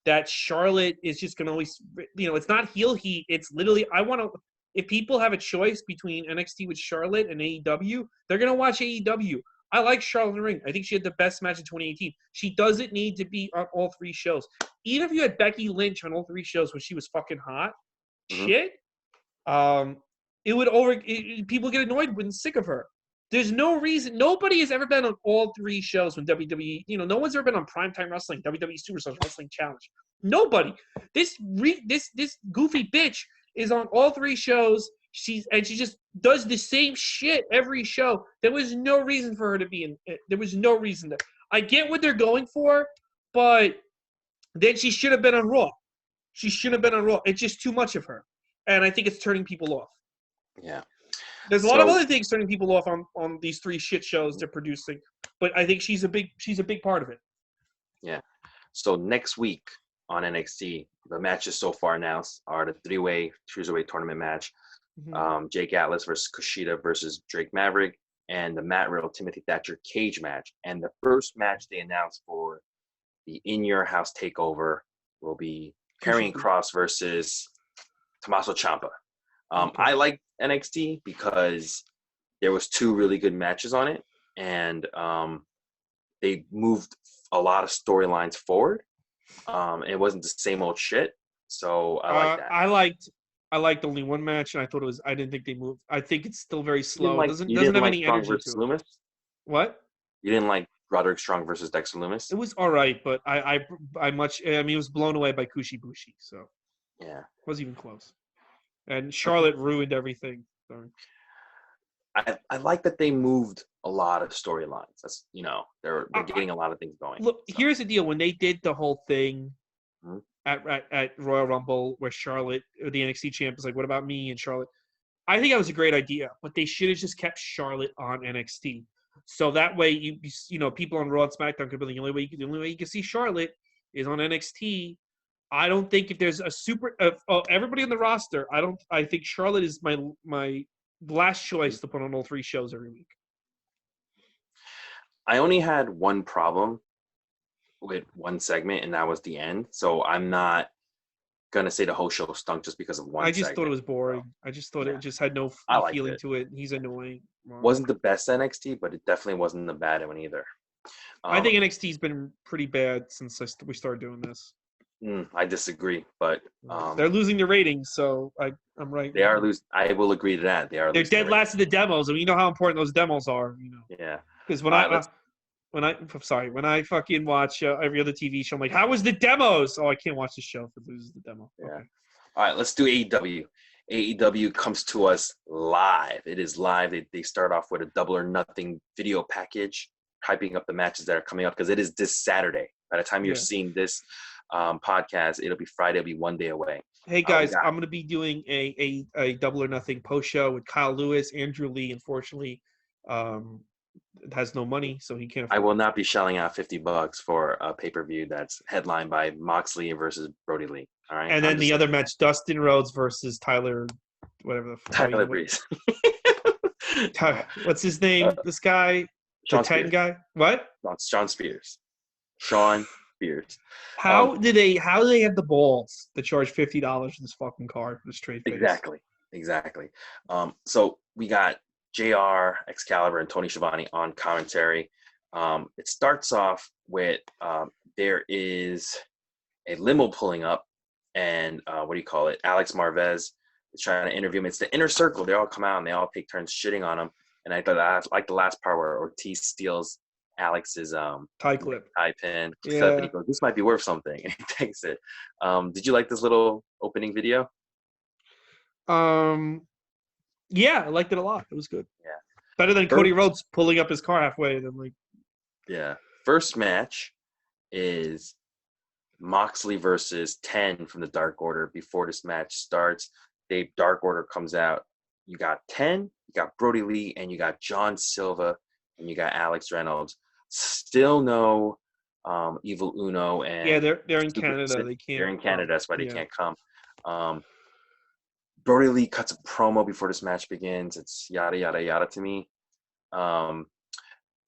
that Charlotte is just going to always, it's not heel heat. It's literally, if people have a choice between NXT with Charlotte and AEW, they're going to watch AEW. I like Charlotte in the ring. I think she had the best match in 2018. She doesn't need to be on all 3 shows. Even if you had Becky Lynch on all 3 shows when she was fucking hot, shit, it would people get annoyed and sick of her. There's no reason. Nobody has ever been on all 3 shows when WWE, no one's ever been on Primetime Wrestling, WWE Superstars Wrestling Challenge. Nobody. This goofy bitch is on all 3 shows. She just does the same shit every show. There was no reason for her to be in. There was no reason to. I get what they're going for, but then she should have been on Raw. She should have been on Raw. It's just too much of her, and I think it's turning people off. Yeah. There's a lot of other things turning people off on these 3 shit shows they're producing, but I think she's a big part of it. Yeah. So next week on NXT, the matches so far announced are the 3-way cruiserweight tournament match. Jake Atlas versus Kushida versus Drake Maverick, and the Matt Riddle Timothy Thatcher cage match. And the first match they announced for the In Your House takeover will be Karrion Kross versus Tommaso Ciampa. I like NXT because there was 2 really good matches on it, and they moved a lot of storylines forward. It wasn't the same old shit, so I like that. I liked only 1 match, and I didn't think they moved. I think it's still very slow. It doesn't have any Strong energy versus to Loomis? it. What? You didn't like Roderick Strong versus Dexter Loomis? It was all right, but it was blown away by Kushi-Bushi, so yeah, it wasn't even close. And Charlotte ruined everything. Sorry. I like that they moved a lot of storylines. That's they're getting a lot of things going. Look, here's the deal: when they did the whole thing at Royal Rumble, where Charlotte, the NXT champ, was like, "What about me?" and Charlotte, I think that was a great idea, but they should have just kept Charlotte on NXT, so that way people on Raw and SmackDown could be the only way you can see Charlotte is on NXT. I don't think if there's a everybody on the roster, I think Charlotte is my last choice to put on all 3 shows every week. I only had one problem with one segment, and that was the end. So I'm not gonna say the whole show stunk just because of one. I just thought it was boring. I just thought it just had no feeling to it. He's annoying. Wasn't the best NXT, but it definitely wasn't the bad one either. I think NXT's been pretty bad since we started doing this. I disagree, but they're losing their ratings, so I'm right. They are losing. I will agree to that. They're dead last of the demos, and you know how important those demos are. Yeah. Because when I fucking watch every other TV show, I'm like, how was the demos? Oh, I can't watch the show if it loses the demo. Yeah. Okay. All right, let's do AEW. AEW comes to us live. It is live. They start off with a Double or Nothing video package, hyping up the matches that are coming up because it is this Saturday. By the time you're seeing this podcast, it'll be Friday. It'll be 1 day away. Hey guys, I'm going to be doing a Double or Nothing post show with Kyle Lewis. Andrew Lee, unfortunately, has no money, so he can't. I will not be shelling out $50 for a pay-per-view that's headlined by Moxley versus Brody Lee. All right, and then the other match, Dustin Rhodes versus Tyler, whatever the fuck. Tyler Breeze. What's his name? This guy, the 10 guy. What? Sean Spears. Sean Spears. How do they have the balls to charge $50 for this fucking card for this trade face? Exactly. So we got JR, Excalibur, and Tony Schiavone on commentary. It starts off with there is a limo pulling up, and Alex Marvez is trying to interview him. It's the inner circle. They all come out and they all take turns shitting on him. And I thought I like the last part where Ortiz steals Alex's tie pin. Yeah. And he goes, "This might be worth something," and he takes it. Did you like this little opening video? Yeah, I liked it a lot. It was good. Yeah. Better than Cody Rhodes pulling up his car halfway. Yeah. First match is Moxley versus 10 from the Dark Order. Before this match starts, Dark Order comes out. You got 10, you got Brody Lee, and you got John Silva, and you got Alex Reynolds. Still no Evil Uno Yeah, and they're in Canada. They they're can't. in Canada. That's why they Yeah. can't come. Brody Lee cuts a promo before this match begins. It's yada yada yada to me.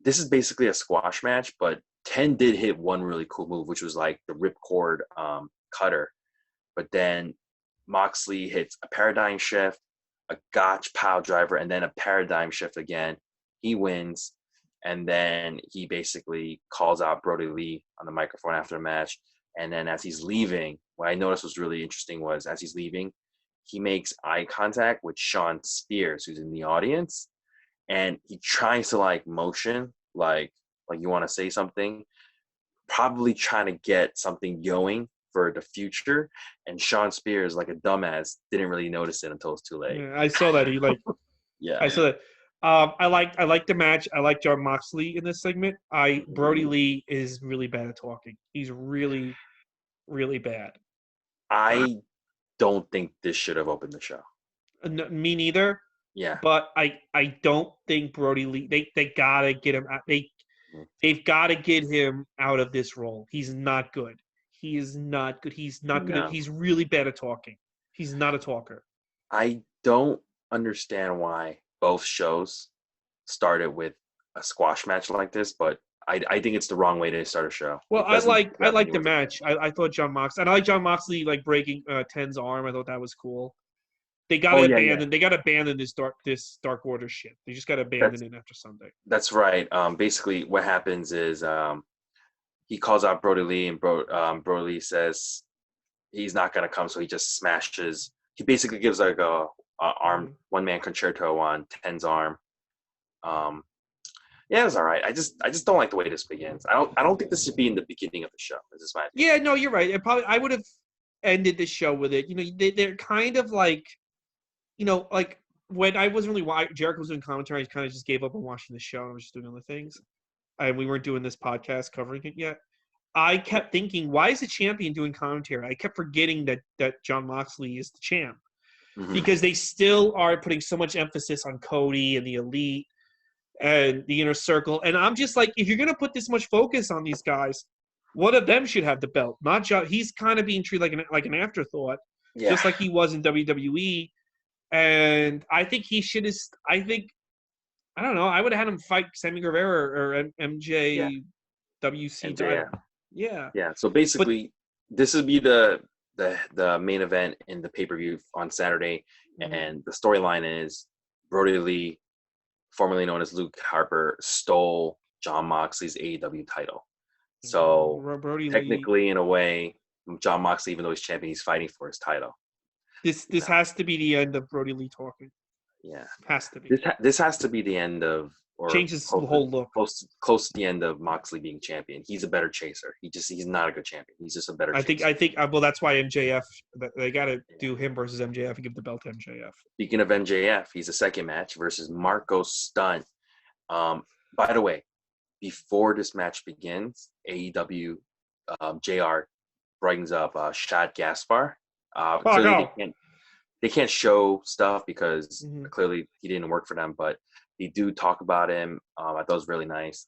This is basically a squash match, but 10 did hit one really cool move, which was like the ripcord cutter. But then Moxley hits a paradigm shift, a gotch power driver, and then a paradigm shift again. He wins, and then he basically calls out Brody Lee on the microphone after the match. And then as he's leaving, what I noticed was really interesting was as he's leaving, he makes eye contact with Sean Spears, who's in the audience, and he tries to like motion, like you want to say something, probably trying to get something going for the future. And Sean Spears, like a dumbass, didn't really notice it until it's too late. Yeah, I saw that. Yeah. I saw that. I like the match. I like John Moxley in this segment. Brody Lee is really bad at talking. He's really, really bad. I don't think this should have opened the show. Me neither. Yeah. But I don't think Brody Lee. They gotta get him out. They've got to get him out of this role. He's not good. He is not good. He's not good. He's really bad at talking. He's not a talker. I don't understand why both shows started with a squash match like this, but I think it's the wrong way to start a show. Well, I like the match. I thought John Moxley, and I like John Moxley like breaking Ten's arm. I thought that was cool. They got to abandon. Yeah. They got to abandon this Dark Order shit. They just got to abandon it after Sunday. That's right. Basically, what happens is he calls out Brody Lee, and Brody Lee says he's not gonna come, so he just smashes. He basically gives like a one man concerto on Ten's arm. Yeah, it was all right. I just don't like the way this begins. I don't think this should be in the beginning of the show. This is my opinion. Yeah, no, you're right. I would have ended the show with it. You know, they're kind of like, you know, like when I wasn't really Jericho was doing commentary, I kind of just gave up on watching the show. I was just doing other things, and we weren't doing this podcast covering it yet. I kept thinking, why is the champion doing commentary? I kept forgetting that John Moxley is the champ, because they still are putting so much emphasis on Cody and the Elite and the Inner Circle. And I'm just like, if you're going to put this much focus on these guys, one of them should have the belt, not John. He's kind of being treated like an afterthought, just like he was in WWE. And I think he should have. I don't know. I would have had him fight Sammy Guevara or MJ, WC. Yeah. So basically, this would be the main event in the pay-per-view on Saturday, and the storyline is Brody Lee, formerly known as Luke Harper, stole John Moxley's AEW title. So Brody technically, Lee, in a way, John Moxley, even though he's champion, he's fighting for his title. This has to be the end of Brody Lee talking. Yeah, has to be. This has to be the end of, or changes the whole look. Close to the end of Moxley being champion. He's a better chaser. He's not a good champion. He's just a better. I think. Well, that's why MJF. They got to do him versus MJF and give the belt to MJF. Speaking of MJF, he's a second match versus Marco Stunt. By the way, before this match begins, AEW JR brings up Shad Gaspar. They can't show stuff because clearly he didn't work for them, but they do talk about him. I thought it was really nice.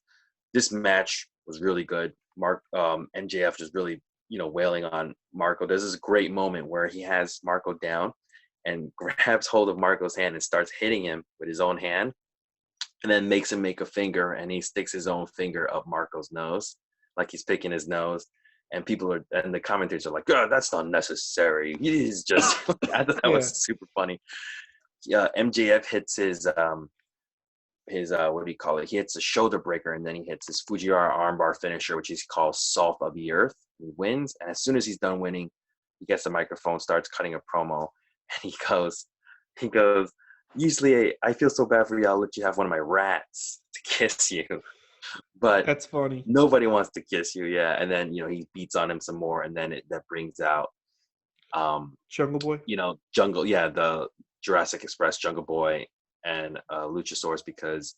This match was really good. MJF just really, wailing on Marco. There's this great moment where he has Marco down and grabs hold of Marco's hand and starts hitting him with his own hand, and then makes him make a finger, and he sticks his own finger up Marco's nose, like he's picking his nose. And the commentators are like, "Oh, that's not necessary." He's just, I thought that was super funny. Yeah, MJF hits his what do you call it? He hits a shoulder breaker, and then he hits his Fujiwara armbar finisher, which he calls Salt of the Earth. He wins, and as soon as he's done winning, he gets the microphone, starts cutting a promo, and he goes, "Usually I feel so bad for you, I'll let you have one of my rats to kiss you. But that's funny. Nobody wants to kiss you." Yeah. And then, he beats on him some more, and then that brings out Jungle Boy. The Jurassic Express Jungle Boy and Luchasaurus, because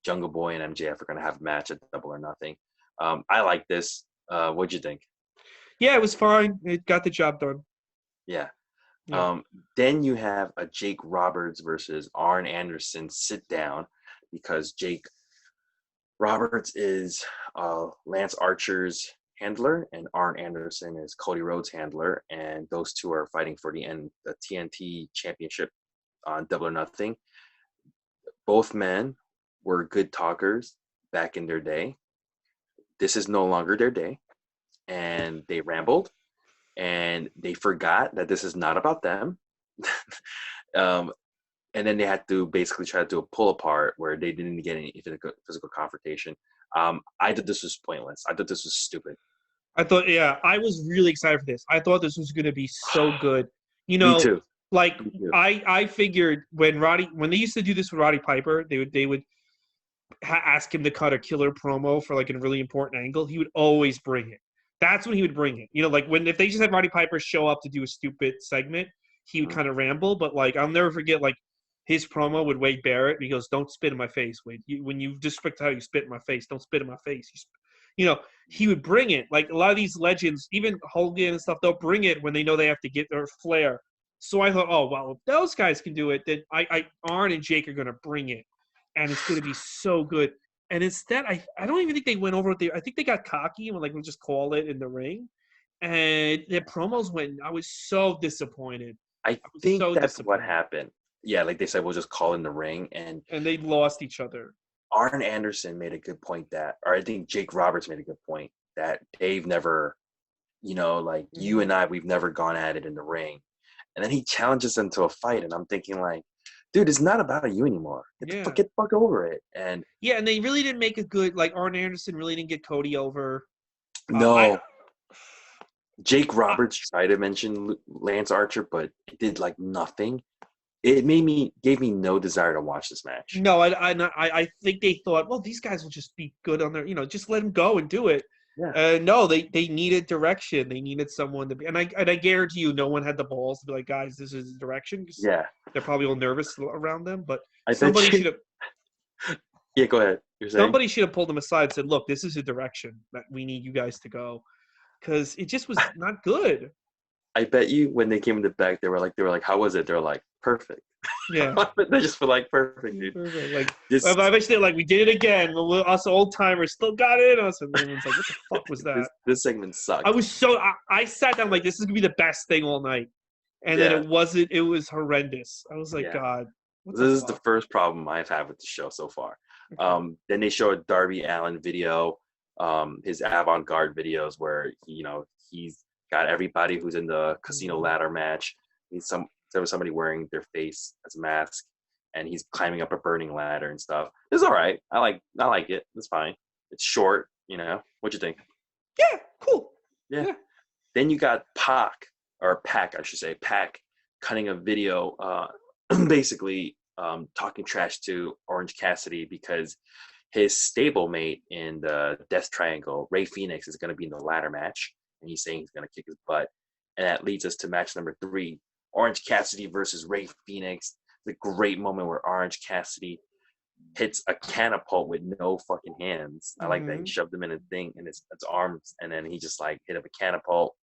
Jungle Boy and MJF are going to have a match at Double or Nothing. I like this. What'd you think? Yeah, it was fine. It got the job done. Yeah. Yeah. Then you have a Jake Roberts versus Arn Anderson sit down because Jake Roberts is Lance Archer's handler, and Arn Anderson is Cody Rhodes' handler, and those two are fighting for the TNT Championship on Double or Nothing. Both men were good talkers back in their day. This is no longer their day, and they rambled, and they forgot that this is not about them. um, and then they had to basically try to do a pull apart where they didn't get any physical confrontation. I thought this was pointless. I thought this was stupid. I thought, yeah, I was really excited for this. I thought this was going to be so good. You Me know, too. like Me too. I figured when they used to do this with Roddy Piper, they would ask him to cut a killer promo for like a really important angle. He would always bring it. That's when he would bring it. You know, like if they just had Roddy Piper show up to do a stupid segment, he would Mhm. kind of ramble. But like I'll never forget like his promo with Wade Barrett. He goes, "Don't spit in my face, Wade. When you disrespect how you spit in my face, don't spit in my face." You know, he would bring it. Like a lot of these legends, even Hogan and stuff, they'll bring it when they know they have to get their flair. So I thought, oh well, if those guys can do it, then Arn and Jake are gonna bring it, and it's gonna be so good. And instead, I don't even think they went over it there. I think they got cocky and were like, we'll just call it in the ring. And their promos went. I was so disappointed. I I was think so that's what disappointed. happened. Yeah, like they said, we'll just call in the ring. And And they lost each other. Arn Anderson made a good point or I think Jake Roberts made a good point that they've never, like you Mm-hmm. and I, we've never gone at it in the ring. And then he challenges them to a fight, and I'm thinking like, dude, it's not about you anymore. Yeah. Get the fuck over it. And Yeah, and they really didn't make a good like Arn Anderson really didn't get Cody over. I no, Jake Roberts tried to mention Lance Archer, but it did like nothing. It gave me no desire to watch this match. no, I think they thought, well, these guys will just be good on their, just let them go and do it. Yeah, No, they needed direction. They needed someone to be, and I guarantee you, no one had the balls to be like, guys, this is direction. 'Cause yeah. they're probably all nervous around them, but I bet somebody you. should have Yeah, go ahead. You're saying? somebody should have pulled them aside and said, look, this is a direction that we need you guys to go, because it just was not good. I bet you when they came in the back, they were like, how was it? They were like, perfect. Yeah. They just feel like perfect, dude. Perfect. Like This I bet they're like, we did it again. Us old timers still got it in us, and everyone's like, what the fuck was that? this segment I sucked. was so I sat down like this is gonna be the best thing all night, and then Yeah, it wasn't. It was horrendous. I was like, yeah. God, what This the is the fuck? first problem I've had with the show so far. Okay. Then they showed a Darby Allin video, his avant-garde videos where he's got everybody who's in the casino Mhm. ladder match. There was somebody wearing their face as a mask, and he's climbing up a burning ladder and stuff. It's all right. I like it. It's fine. It's short. What you think? Yeah, cool. Yeah. Yeah. Then you got Pac, I should say, Pac cutting a video, basically talking trash to Orange Cassidy because his stablemate in the Death Triangle, Ray Phoenix, is going to be in the ladder match, and he's saying he's going to kick his butt. And that leads us to match number 3, Orange Cassidy versus Ray Phoenix. The great moment where Orange Cassidy hits a catapult with no fucking hands. I like that. He Mm-hmm. shoved him in a thing in his arms, and then he just like hit up a catapult.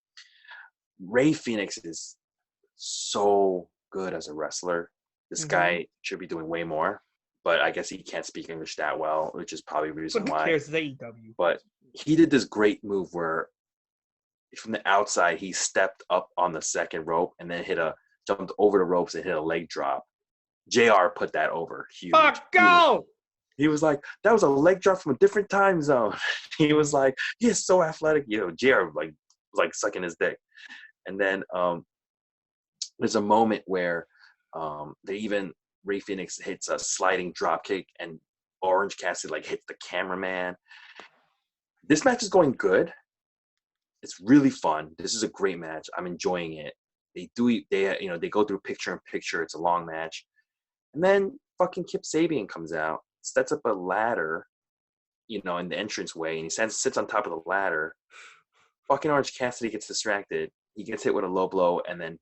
Ray Phoenix is so good as a wrestler. This Mm-hmm. guy should be doing way more, but I guess he can't speak English that well, which is probably the But reason who why. cares? It's AEW. But he did this great move where from the outside he stepped up on the second rope and then jumped over the ropes and hit a leg drop. JR put that over huge. Fuck go. He was like, that was a leg drop from a different time zone. He was like, he is so athletic. JR was like sucking his dick. And then there's a moment where Ray Phoenix hits a sliding drop kick and Orange Cassidy like hits the cameraman. This match is going good. It's really fun. This is a great match. I'm enjoying it. They go through picture in picture. It's a long match. And then fucking Kip Sabian comes out, sets up a ladder, in the entranceway, and he sits on top of the ladder. Fucking Orange Cassidy gets distracted. He gets hit with a low blow, and then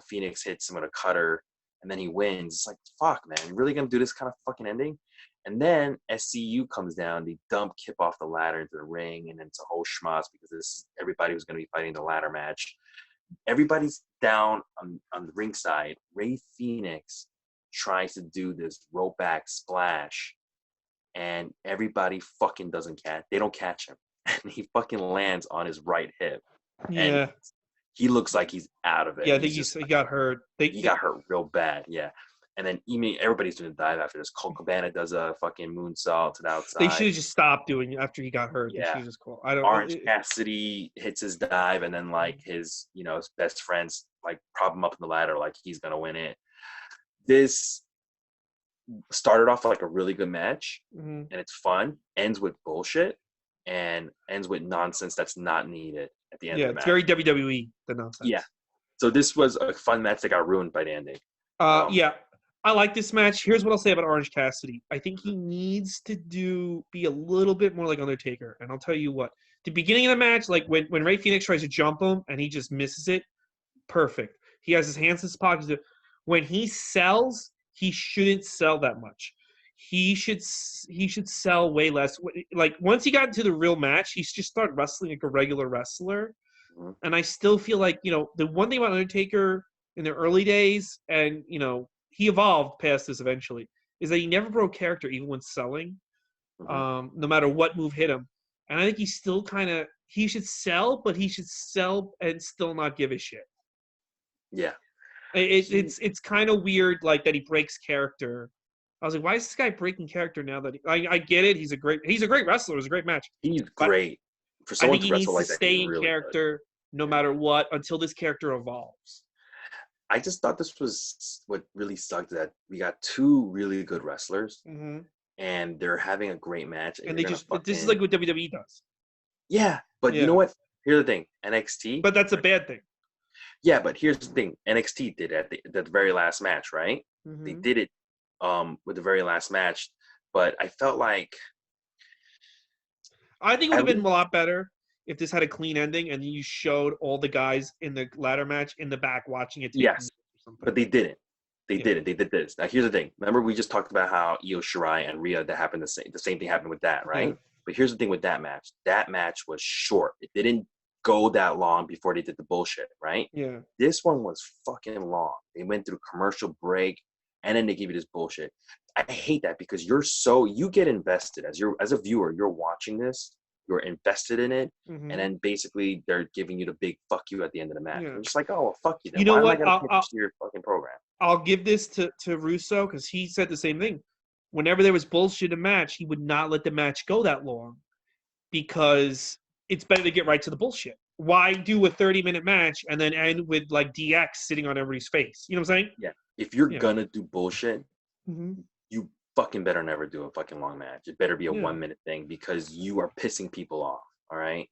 Phoenix hits him with a cutter, and then he wins. It's like, fuck, man, you really gonna do this kind of fucking ending? And then SCU comes down, they dump Kip off the ladder into the ring, and then it's a whole schmoz because everybody was going to be fighting the ladder match. Everybody's down on the ringside. Ray Phoenix tries to do this roll back splash, and everybody fucking doesn't catch. They don't catch him, and he fucking lands on his right hip. Yeah. And he looks like he's out of it. Yeah, I think he got hurt. He got hurt real bad, yeah. And then everybody's doing a dive after this. Colt Cabana does a fucking moonsault to the outside. They should have just stopped doing it after he got hurt. Yeah. They should just call. I don't. Orange Cassidy hits his dive, and then like his best friends like prop him up in the ladder like he's gonna win it. This started off like a really good match, and it's fun. Ends with bullshit, and ends with nonsense that's not needed at the end. Yeah, of the it's match. very WWE, the nonsense. Yeah. So this was a fun match that got ruined by the ending. Yeah. I like this match. Here's what I'll say about Orange Cassidy. I think he needs to be a little bit more like Undertaker. And I'll tell you what. The beginning of the match, like when Ray Phoenix tries to jump him and he just misses it, perfect. He has his hands in his pockets. When he sells, he shouldn't sell that much. He should sell way less. Like once he got into the real match, he just started wrestling like a regular wrestler. And I still feel like, the one thing about Undertaker in the early days, and, he evolved past this eventually, is that he never broke character even when selling, no matter what move hit him. And I think he still he should sell, but he should sell and still not give a shit. Yeah. It's kind of weird, like, that he breaks character. I was like, why is this guy breaking character now that I get it. He's a great wrestler. It was a great match. He's great. For someone to wrestle like that, stay in really character good. No matter what until this character evolves. I just thought this was what really sucked, that we got two really good wrestlers and they're having a great match. And this is like what WWE does. Yeah, but you know what? Here's the thing, NXT. But that's a bad thing. Yeah, but here's the thing. NXT did it at the very last match, right? They did it with the very last match, but I felt like I think it would have been a lot better if this had a clean ending and you showed all the guys in the ladder match in the back watching it. Yes, but they didn't. They didn't. They did this. Now, here's the thing. Remember, we just talked about how Io Shirai and Rhea, that happened the same thing happened with that, right? Yeah. But here's the thing with that match. That match was short. It didn't go that long before they did the bullshit, right? Yeah. This one was fucking long. They went through commercial break, and then they give you this bullshit. I hate that because you get invested as a viewer. You're watching this. You're invested in it, and then basically they're giving you the big fuck you at the end of the match. Yeah. It's just like, oh, well, fuck you. Then. You know what? Am I gonna your fucking program? I'll give this to Russo because he said the same thing. Whenever there was bullshit in a match, he would not let the match go that long because it's better to get right to the bullshit. Why do a 30-minute match and then end with like DX sitting on everybody's face? You know what I'm saying? Yeah. If you're gonna do bullshit, you fucking better never do a fucking long match. It better be a 1-minute thing because you are pissing people off. All right.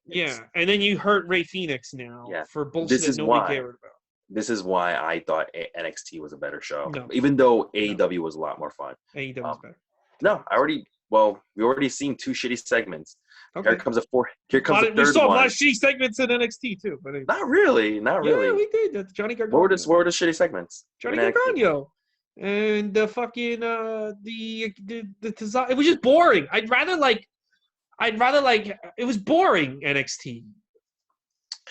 And then you hurt Ray Phoenix now for bullshit that nobody cared about. This is why I thought NXT was a better show, even though AEW was a lot more fun. AEW was better. No, we already seen 2 shitty segments. Okay. Here comes a third one. We saw a lot of shitty segments in NXT too. But Not really. Yeah, we did. Johnny Gargano. What were the shitty segments? Johnny Gargano. And the fucking the it was just boring. I'd rather like it was boring NXT.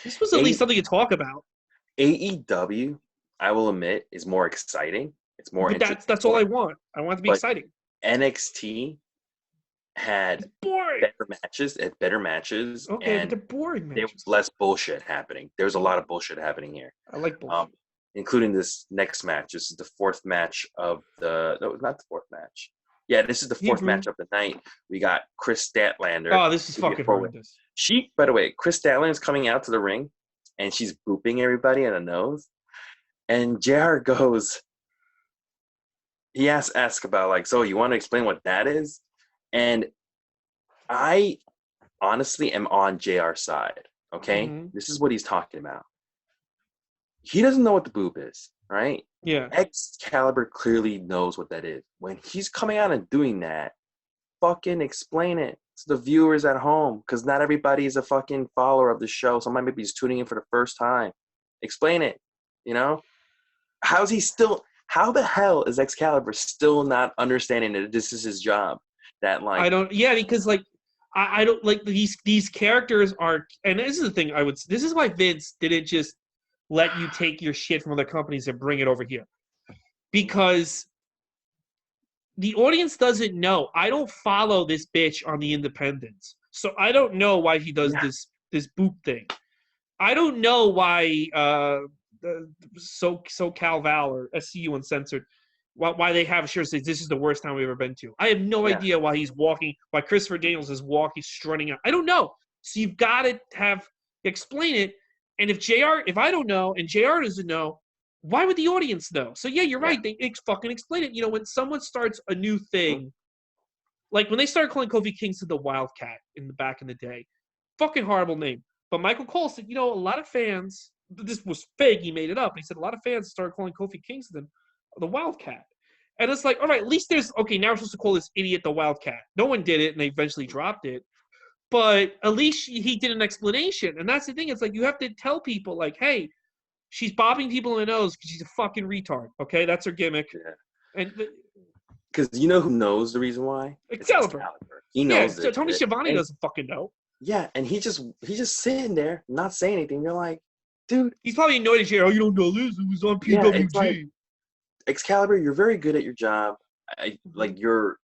This was at least something to talk about. AEW, I will admit, is more exciting. It's more interesting. That's all I want. I want it to be exciting. NXT had better matches. Okay, and but they're boring matches. There was less bullshit happening. There was a lot of bullshit happening here. I like bullshit. Including this next match. This is the 4th match of the – no, it's not the 4th match. Yeah, this is the 4th match of the night. We got Chris Statlander. Oh, this is fucking horrendous. By the way, Chris Statlander is coming out to the ring, and she's booping everybody in the nose. And JR goes – he asks about, like, so you want to explain what that is? And I honestly am on JR's side, okay? This is what he's talking about. He doesn't know what the boob is, right? Yeah. Excalibur clearly knows what that is. When he's coming out and doing that, fucking explain it to the viewers at home, because not everybody is a fucking follower of the show. Somebody maybe is tuning in for the first time. Explain it, you know? How the hell is Excalibur still not understanding that this is his job? that like I don't. Yeah, because like I don't like these characters are, and this is the thing I would. This is why Vince didn't just let you take your shit from other companies and bring it over here, because the audience doesn't know. I don't follow this bitch on the independents, so I don't know why he does yeah. this boop thing. I don't know why SoCal Val or SCU Uncensored, why they have sure says this is the worst town we've ever been to. I have no Yeah. idea why he's walking, why Christopher Daniels is walking, strutting out. I don't know. So you've got to explain it. And if I don't know and JR doesn't know, why would the audience know? So yeah, you're Yeah. right. They fucking explain it. You know, when someone starts a new Mhm. thing, like when they started calling Kofi Kingston the Wildcat in the back in the day, fucking horrible name. But Michael Cole said, you know, a lot of fans, this was fake, he made it up. He said a lot of fans started calling Kofi Kingston the Wildcat. And it's like, all right, at least there's, okay, now we're supposed to call this idiot the Wildcat. No one did it, and they eventually dropped it. But at least he did an explanation. And that's the thing. It's like you have to tell people, like, hey, she's bopping people in the nose because she's a fucking retard. Okay, that's her gimmick. Yeah. And Because you know who knows the reason why? Excalibur. He Yeah, knows this. Tony shit. Schiavone And- doesn't fucking know. Yeah, and he's just sitting there, not saying anything. You're like, dude. He's probably annoyed at you. Oh, you don't know this? It was on PWG. Yeah, it's like, Excalibur, you're very good at your job. Like you're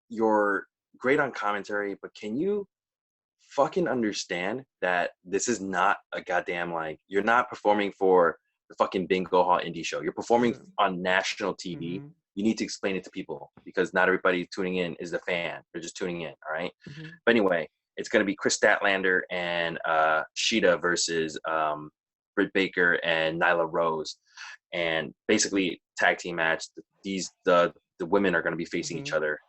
great on commentary, but can you fucking understand that this is not a goddamn like you're not performing for the fucking bingo hall indie show. You're performing on national TV. Mm-hmm. You need to explain it to people because not everybody tuning in is the fan. They're just tuning in, all right? Mm-hmm. But anyway, it's going to be Chris Statlander and Sheeta versus Britt Baker and Nyla Rose. And basically tag team match. The women are going to be facing each other.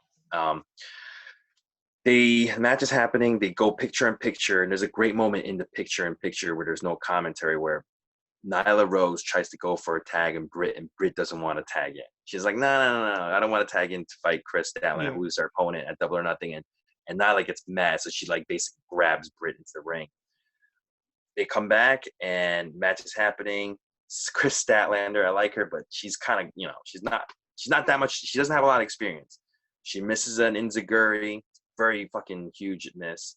The match is happening. They go picture in picture, and there's a great moment in the picture in picture where there's no commentary where Nyla Rose tries to go for a tag and Britt doesn't want to tag in. She's like, no, I don't want to tag in to fight Chris Statlander, who's our opponent at Double or Nothing. And Nyla gets mad, so she like basically grabs Britt into the ring. They come back, and match is happening. Chris Statlander, I like her, but she's kind of, you know, she's not that much. She doesn't have a lot of experience. She misses an enziguri, very fucking huge miss.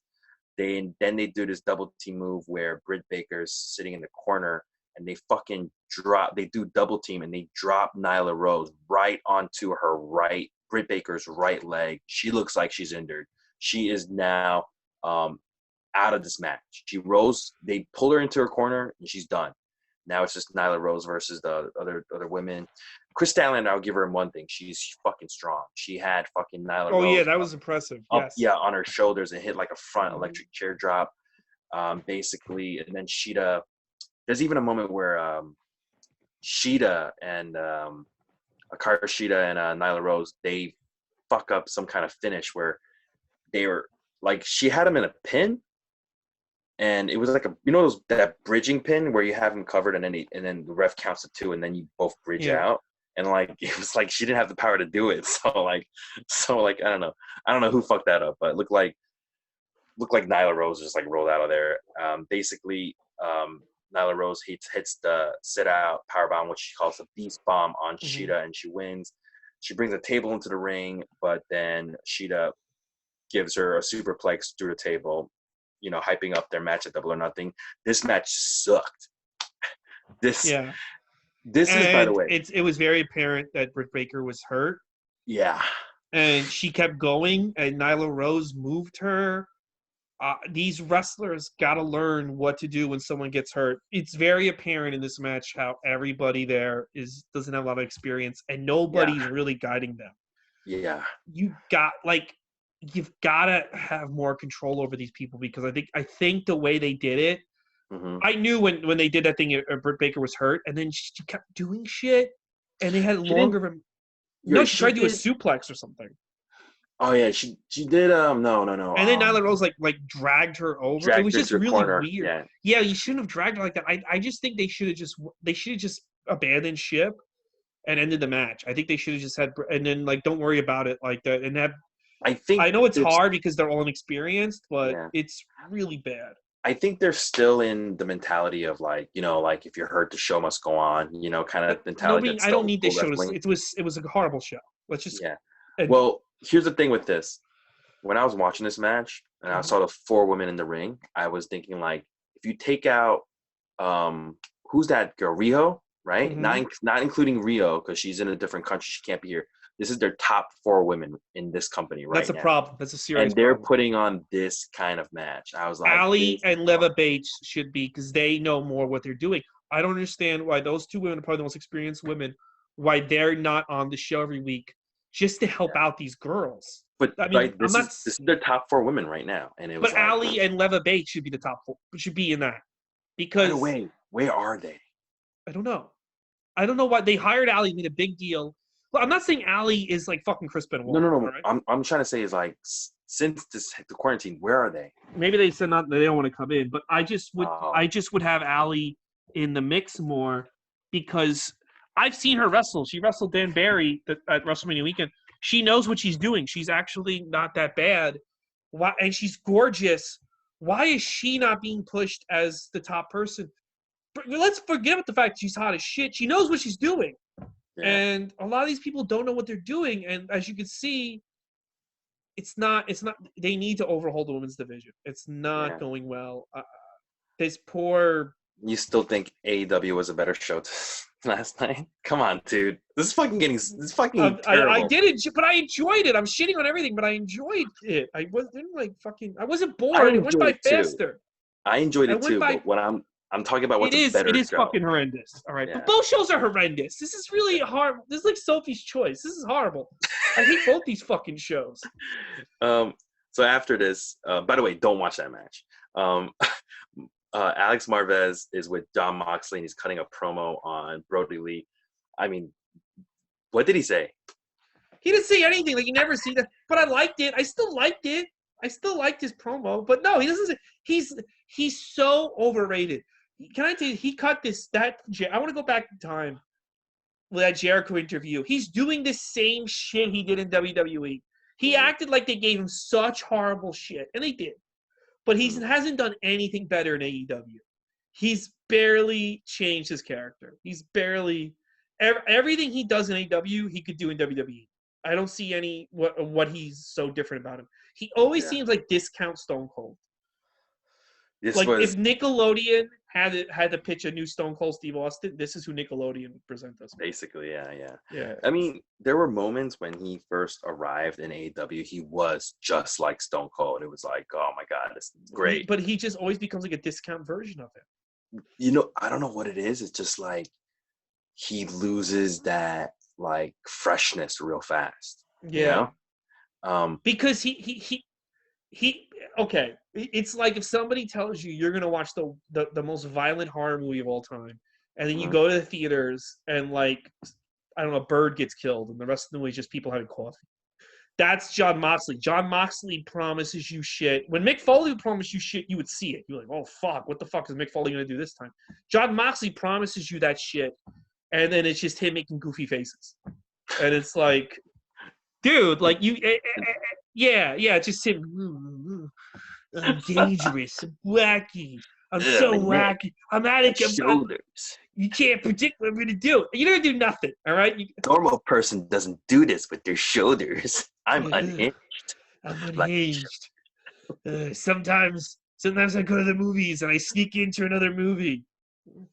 Then they do this double team move where Britt Baker's sitting in the corner, and they fucking they do double team, and they drop Nyla Rose right onto her right, Britt Baker's right leg. She looks like she's injured. She is now out of this match. She rose, they pull her into her corner, and she's done. Now it's just Nyla Rose versus the other women. Chris Statlander, I'll give her one thing. She's fucking strong. She had fucking Nyla Rose. Oh, yeah, that was impressive. Up, yes. on her shoulders and hit like a front electric chair drop, basically. And then Sheeta, there's even a moment where Sheeta and Hikaru Shida and Nyla Rose, they fuck up some kind of finish where they were like, she had him in a pin. And it was like that bridging pin where you have him covered and then the ref counts to 2 and then you both bridge out. And like it was like she didn't have the power to do it. So like I don't know who fucked that up, but it looked like Nyla Rose just like rolled out of there. Basically, Nyla Rose hits the sit out powerbomb, which she calls a beast bomb on Sheeta, and she wins. She brings a table into the ring, but then Sheeta gives her a superplex through the table. You know, hyping up their match at Double or Nothing. This match sucked. This is, by the way. It was very apparent that Britt Baker was hurt. Yeah. And she kept going, and Nyla Rose moved her. These wrestlers got to learn what to do when someone gets hurt. It's very apparent in this match how everybody there doesn't have a lot of experience, and nobody's really guiding them. Yeah. You've got to have more control over these people, because I think the way they did it, I knew when they did that thing, Britt Baker was hurt, and then she kept doing shit, and they had longer of a. No, she tried to do a suplex or something. Oh yeah, she did. No. And then Nyla Rose like dragged her over. It was just really corner. weird. Yeah, you shouldn't have dragged her like that. I just think they should have just abandoned ship and ended the match. I think they should have just had, and then like don't worry about it like that. And that I know it's hard because they're all inexperienced, but it's really bad. I think they're still in the mentality of like, you know, like if you're hurt, the show must go on, you know, kind of mentality. I don't need this show. It was a horrible show. Let's just Well, here's the thing with this. when I was watching this match and I Mhm. saw the 4 women in the ring, I was thinking like, if you take out, who's that girl, Riho, right? Mhm. Not including Rio because she's in a different country, she can't be here. This is their top 4 women in this company That's right a now, problem. That's a serious and they're problem. putting on this kind of match. I was like, Ali this. and Leva Bates should be because they know more what they're doing. I don't understand why those two women are probably the most experienced women, why they're not on the show every week just to help Yeah. out these girls. But I mean, like I'm not, this is their top 4 women right now, and it was but like, Ali and Leva Bates should be the top four, should be in that by the because way, where are they? I don't know. I don't know why they hired Ali, made a big deal. Well, I'm not saying Ali is like fucking Chris No, Benoit, no, all no. right? I'm trying to say is like since the quarantine, where are they? Maybe they said not they don't want to come in, but Oh, I just would have Ali in the mix more because I've seen her wrestle. She wrestled Dan Barry at WrestleMania weekend. She knows what she's doing. She's actually not that bad. Why and she's gorgeous. Why is she not being pushed as the top person? Let's forget about the fact that she's hot as shit. She knows what she's doing. yeah, And a lot of these people don't know what they're doing. And as you can see, it's not they need to overhaul the women's division. It's not yeah. going well. This poor You still think AEW was a better show last night? Come on, dude. This is fucking I terrible. did it, but I enjoyed it. I'm shitting on everything, but I enjoyed it. I wasn't like fucking. I wasn't I bored. It went enjoyed by it too. faster. I enjoyed It it went too. by. But what I'm talking about, what's a It better is show? fucking horrendous. All right, but Yeah. both shows are horrendous. This is really hard. This is like Sophie's Choice. This is horrible. I hate both these fucking shows. Um. So after this, by the way, don't watch that match. Um. Alex Marvez is with John Moxley, and he's cutting a promo on Brody Lee. I mean, what did he say? He didn't say anything. Like, you never see that. But I liked it. I still liked it. I still liked his promo. But no, he doesn't say. He's so overrated. Can I tell you, he cut this. I want to go back in time with that Jericho interview. He's doing the same shit he did in WWE. He Mhm. acted like they gave him such horrible shit. And they did. But he Mhm. hasn't done anything better in AEW. He's barely changed his character. He's barely everything he does in AEW, he could do in WWE. I don't see any what he's so different about him. He always Yeah. seems like discount Stone Cold. This Like was if Nickelodeon had to pitch a new Stone Cold Steve Austin, this is who Nickelodeon would present us. basically, yeah, yeah. Yeah. I mean, there were moments when he first arrived in AEW, he was just like Stone Cold. It was like, oh my God, this is great. But he just always becomes like a discount version of him. You know, I don't know what it is. It's just like he loses that like freshness real fast. You Yeah. know? Because he okay, it's like if somebody tells you you're gonna watch the most violent horror movie of all time, and then you Mhm. go to the theaters and like I don't know, a bird gets killed and the rest of the movie is just people having coffee. That's John Moxley. John Moxley promises you shit. When Mick Foley would promise you shit, you would see it. You're like, oh fuck, what the fuck is Mick Foley gonna do this time? John Moxley promises you that shit, and then it's just him making goofy faces, and it's like, dude, like yeah, just him. I'm dangerous. I'm wacky. I'm Ugh, so my neck, wacky. I'm my out of. shoulders. You can't predict what I'm gonna do. You're gonna do nothing. All right. Normal person doesn't do this with their shoulders. I'm unhinged. I'm Like unhinged. Sometimes I go to the movies and I sneak into another movie.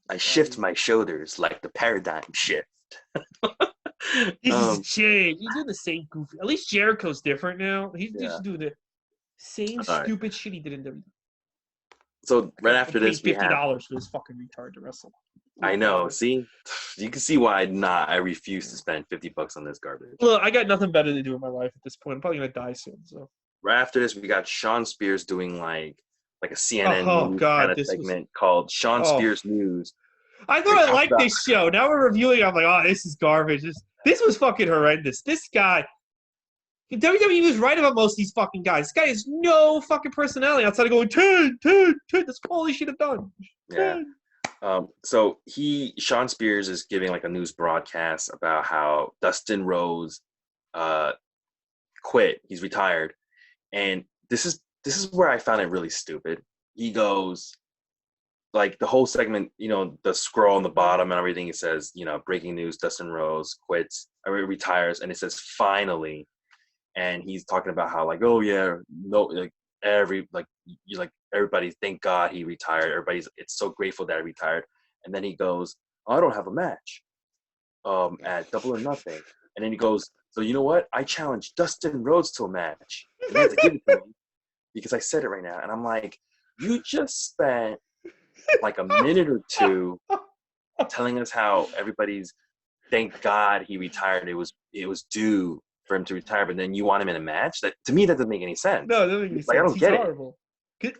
I shift my shoulders like the paradigm shift. This is a change. You're doing the same goofy. At least Jericho's different now. He's Yeah. just doing the same All right. stupid shit he did in WWE. So right after I'm this, we paying have. $50 for this fucking retard to wrestle. I know. See, you can see why I refuse to spend $50 on this garbage. Look, I got nothing better to do in my life at this point. I'm probably gonna die soon. So Right after this, we got Sean Spears doing like a CNN oh news god, kind of this segment called Sean oh. Spears News. I thought I liked this show. Now we're reviewing it. I'm like, oh, this is garbage. This was fucking horrendous. This guy, WWE was right about most of these fucking guys. This guy has no fucking personality outside of going 10. That's all he should have done. 10. Yeah. So Sean Spears is giving like a news broadcast about how Dustin Rhodes quit. He's retired. And this is where I found it really stupid. He goes, like the whole segment, you know, the scroll on the bottom and everything, it says, you know, breaking news, Dustin Rhodes quits, or retires, and it says finally. and he's talking about how like, oh yeah, no, like everybody, thank God he retired. It's so grateful that he retired. And then he goes, oh, I don't have a match at Double or Nothing. And then he goes, so you know what? I challenged Dustin Rhodes to a match. And they had to give it to me because I said it right now. And I'm like, you just spent like a minute or two telling us how everybody's thank God he retired. It was due for him to retire, but then you want him in a match? That to me that doesn't make any sense. No, it doesn't make any Like I sense. don't He's get it. horrible.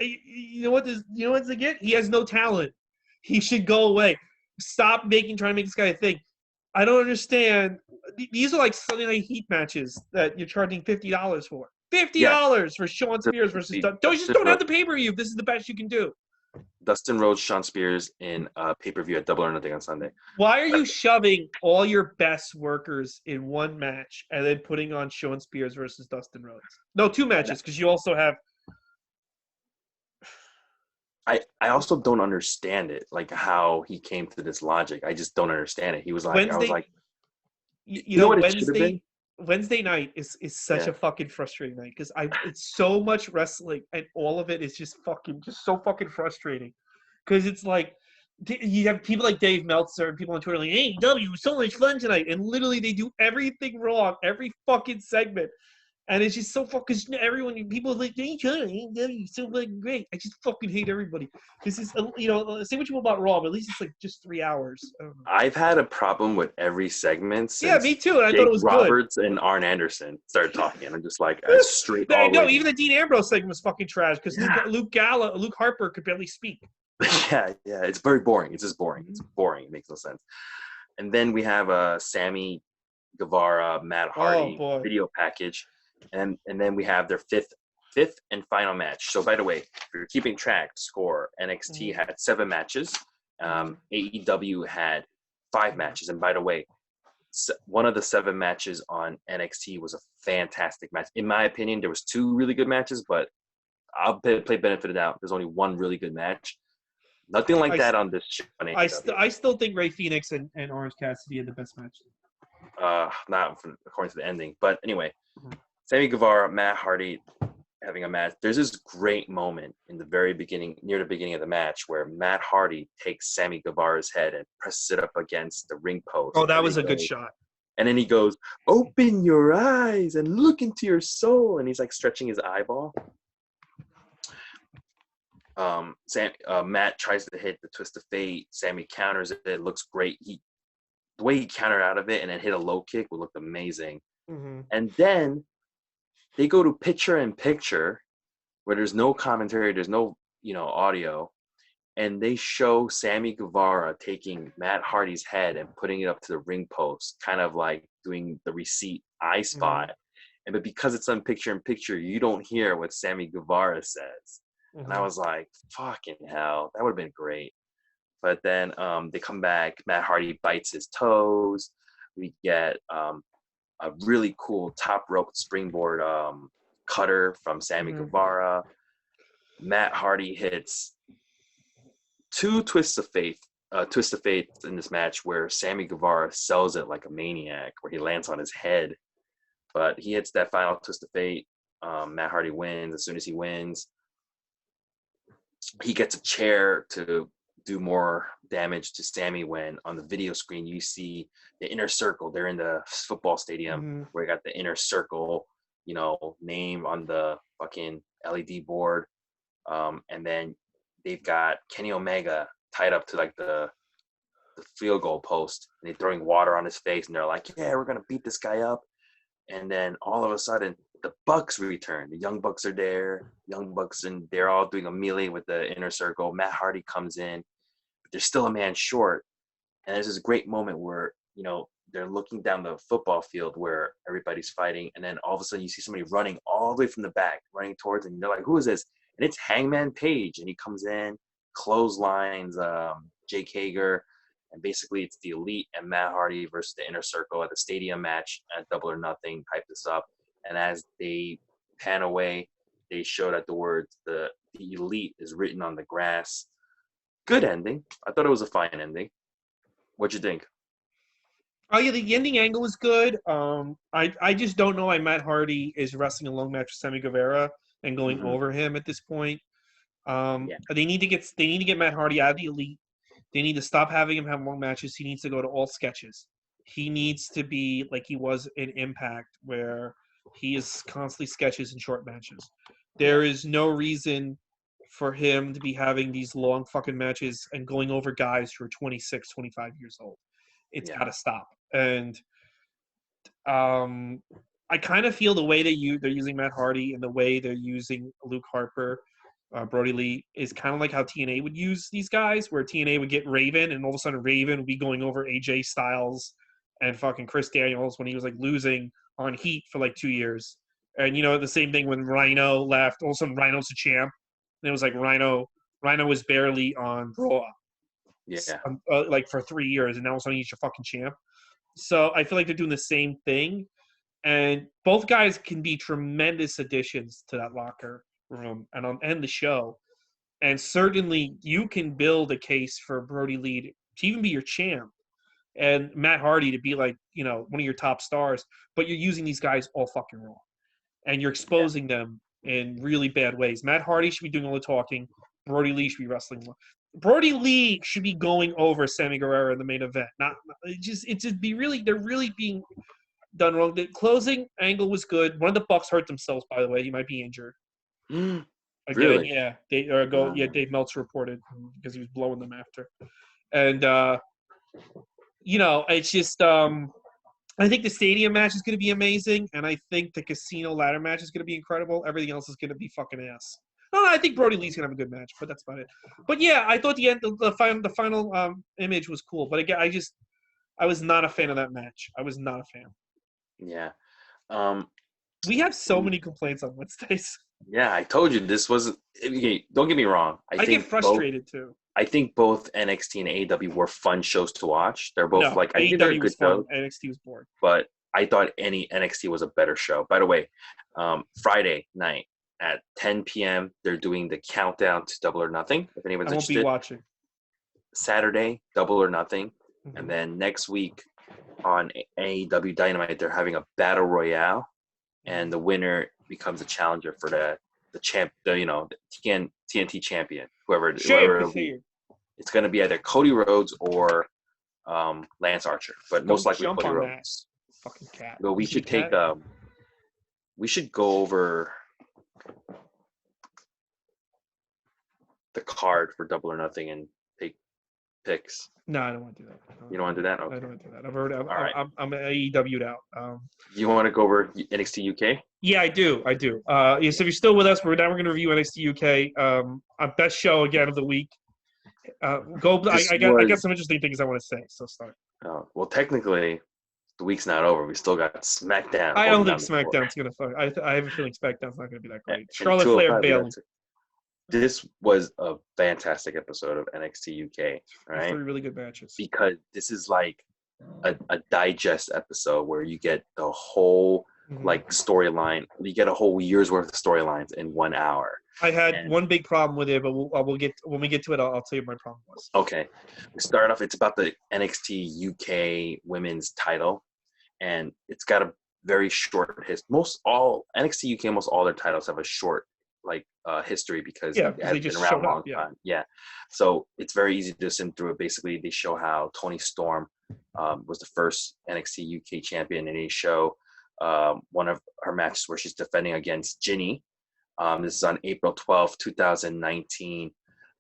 You know what? You know what's again? He has no talent. He should go away. Stop trying to make this guy a thing. I don't understand. These are like Sunday Night Heat matches that you're charging $50 for. Yeah, $50 for Sean Spears versus Don't just don't have the pay-per-view. This is the best you can do. Dustin Rhodes, Sean Spears in pay-per-view at Double or Nothing on Sunday. Why are you shoving all your best workers in one match and then putting on Sean Spears versus Dustin Rhodes? No, two matches because you also have. I also don't understand it, like how he came to this logic. I just don't understand it. He was like, I was like, you know what it should have been? Wednesday night is such a fucking frustrating night because it's so much wrestling and all of it is just so fucking frustrating because it's like you have people like Dave Meltzer and people on Twitter like, hey, W, so much fun tonight, and literally they do everything wrong every fucking segment. And it's just so fucking people are like, hey, you're so fucking great. I just fucking hate everybody. This is, say what you want about Raw, but at least it's like just 3 hours. I don't know. I've had a problem with every segment since yeah, me too. And I Jake thought it was Roberts good. and Arn Anderson started talking. And I'm just like, straight I all the know, way. even the Dean Ambrose segment was fucking trash because Luke Harper could barely speak. yeah, it's very boring. It's just boring. It's boring. It makes no sense. And then we have Sammy Guevara, Matt Hardy video package. And then we have their fifth and final match. So by the way, if you're keeping track, score, NXT had 7 matches. AEW had 5 matches. And by the way, one of the 7 matches on NXT was a fantastic match. In my opinion, there was 2 really good matches, but I'll play benefit of the doubt. There's only 1 really good match. Nothing like that on this show. I still think Rey Fenix and Orange Cassidy had the best match. Not according to the ending. But anyway, Sammy Guevara, Matt Hardy having a match. There's this great moment in the very beginning, near the beginning of the match, where Matt Hardy takes Sammy Guevara's head and presses it up against the ring post. Oh, that was a good shot. And then he goes, open your eyes and look into your soul. And he's like stretching his eyeball. Matt tries to hit the twist of fate. Sammy counters it. It looks great. The way he countered out of it and then hit a low kick would look amazing. And then they go to picture in picture where there's no commentary, there's no, audio. And they show Sammy Guevara taking Matt Hardy's head and putting it up to the ring post, kind of like doing the receipt eye spot. But because it's on picture in picture, you don't hear what Sammy Guevara says. And I was like, fucking hell, that would have been great. But then they come back, Matt Hardy bites his toes. We get a really cool top rope springboard cutter from Sammy Guevara. Matt Hardy hits 2 twists of fate in this match where Sammy Guevara sells it like a maniac, where he lands on his head. But he hits that final twist of fate. Matt Hardy wins. As soon as he wins, he gets a chair to do more damage to Sammy when on the video screen you see the inner circle. They're in the football stadium where you got the inner circle, name on the fucking LED board. And then they've got Kenny Omega tied up to like the field goal post, and they're throwing water on his face, and they're like, yeah, we're going to beat this guy up. And then all of a sudden the Bucks return. The Young Bucks are there. Young Bucks, and they're all doing a melee with the inner circle. Matt Hardy comes in, but they're still a man short. And there's this great moment where, they're looking down the football field where everybody's fighting. And then all of a sudden you see somebody running all the way from the back, running towards, and they're like, who is this? And it's Hangman Page. And he comes in, clotheslines Jake Hager. And basically it's the Elite and Matt Hardy versus the Inner Circle at the stadium match at Double or Nothing. Hype this up. And as they pan away, they show that the words, the Elite is written on the grass. Good ending. I thought it was a fine ending. What'd you think? Oh yeah, the ending angle was good. I just don't know why Matt Hardy is wrestling a long match with Sammy Guevara and going Hmm. over him at this point. Yeah. They need to get Matt Hardy out of the elite. They need to stop having him have long matches. He needs to go to all sketches. He needs to be like he was in Impact, where he is constantly sketches and short matches. Yeah. There is no reason for him to be having these long fucking matches and going over guys who are 26, 25 years old. It's Yeah. got to stop. And um, I kind of feel the way they're using Matt Hardy and the way they're using Luke Harper, Brody Lee is kind of like how TNA would use these guys, where TNA would get Raven, and all of a sudden Raven would be going over AJ Styles and fucking Chris Daniels when he was like losing on Heat for like 2 years. And the same thing when Rhino left. All of a sudden Rhino's a champ, and it was like Rhino was barely on Raw, Yeah. like for 3 years, and now all of a sudden he's your fucking champ. So I feel like they're doing the same thing. And both guys can be tremendous additions to that locker room and end the show. And certainly you can build a case for Brody Lee to even be your champ and Matt Hardy to be like, one of your top stars, but you're using these guys all fucking wrong. And you're Yeah. exposing them in really bad ways. Matt Hardy should be doing all the talking. Brody Lee should be wrestling more. Brody Lee should be going over Sammy Guevara in the main event. They're really being done wrong. The closing angle was good. One of the Bucks hurt themselves, by the way. He might be injured again. Really? Yeah, Dave Meltzer reported because he was blowing them after, and it's just I think the stadium match is going to be amazing, and I think the casino ladder match is going to be incredible. Everything else is going to be fucking ass. No, I think Brody Lee's going to have a good match, but that's about it. But yeah, I thought the final image was cool, but again, I was not a fan of that match. I was not a fan. Yeah. Um, We have so many complaints on Wednesdays. yeah, I told you this was. Okay, don't get me wrong. I get frustrated too. I think both NXT and AEW were fun shows to watch. They're both No, I think they're AEW good was fun. shows, NXT was boring. but I thought any NXT was a better show. By the way, Friday night at 10 p.m. they're doing the countdown to Double or Nothing. If anyone's I won't interested, be watching. Saturday Double or Nothing, Mhm. and then next week on AEW Dynamite they're having a battle royale, and the winner becomes a challenger for the champ, the TNT champion, whoever it'll be. It's going to be either Cody Rhodes or Lance Archer, but most likely jump Cody on Rhodes. that fucking cat. Well, we should take we should go over the card for Double or Nothing and take picks. No, I don't want to do that. You don't want to do that? Okay. I don't want to do that. All right. I'm AEW'd out. You want to go over NXT UK? Yeah, I do. So if you're still with us, we're going to review NXT UK. Our best show again of the week. I got some interesting things I want to say. So start. Well, technically, the week's not over. We still got SmackDown. I don't think SmackDown's going to fuck. I have a feeling SmackDown's not going to be that great. Yeah, Charlotte Flair Bayley. This was a fantastic episode of NXT UK, right? 3 really good matches. Because this is like a digest episode where you get the whole like storyline. You get a whole year's worth of storylines in 1 hour. I had one big problem with it, but we'll get when we get to it. I'll tell you what my problem was. Okay, we start off. It's about the NXT UK Women's Title, and it's got a very short history. Most all their titles have a short history because it has been around a long time. Yeah, so it's very easy to sim through it. Basically, they show how Toni Storm was the first NXT UK champion, and they show one of her matches where she's defending against Jinny. This is on April 12th, 2019.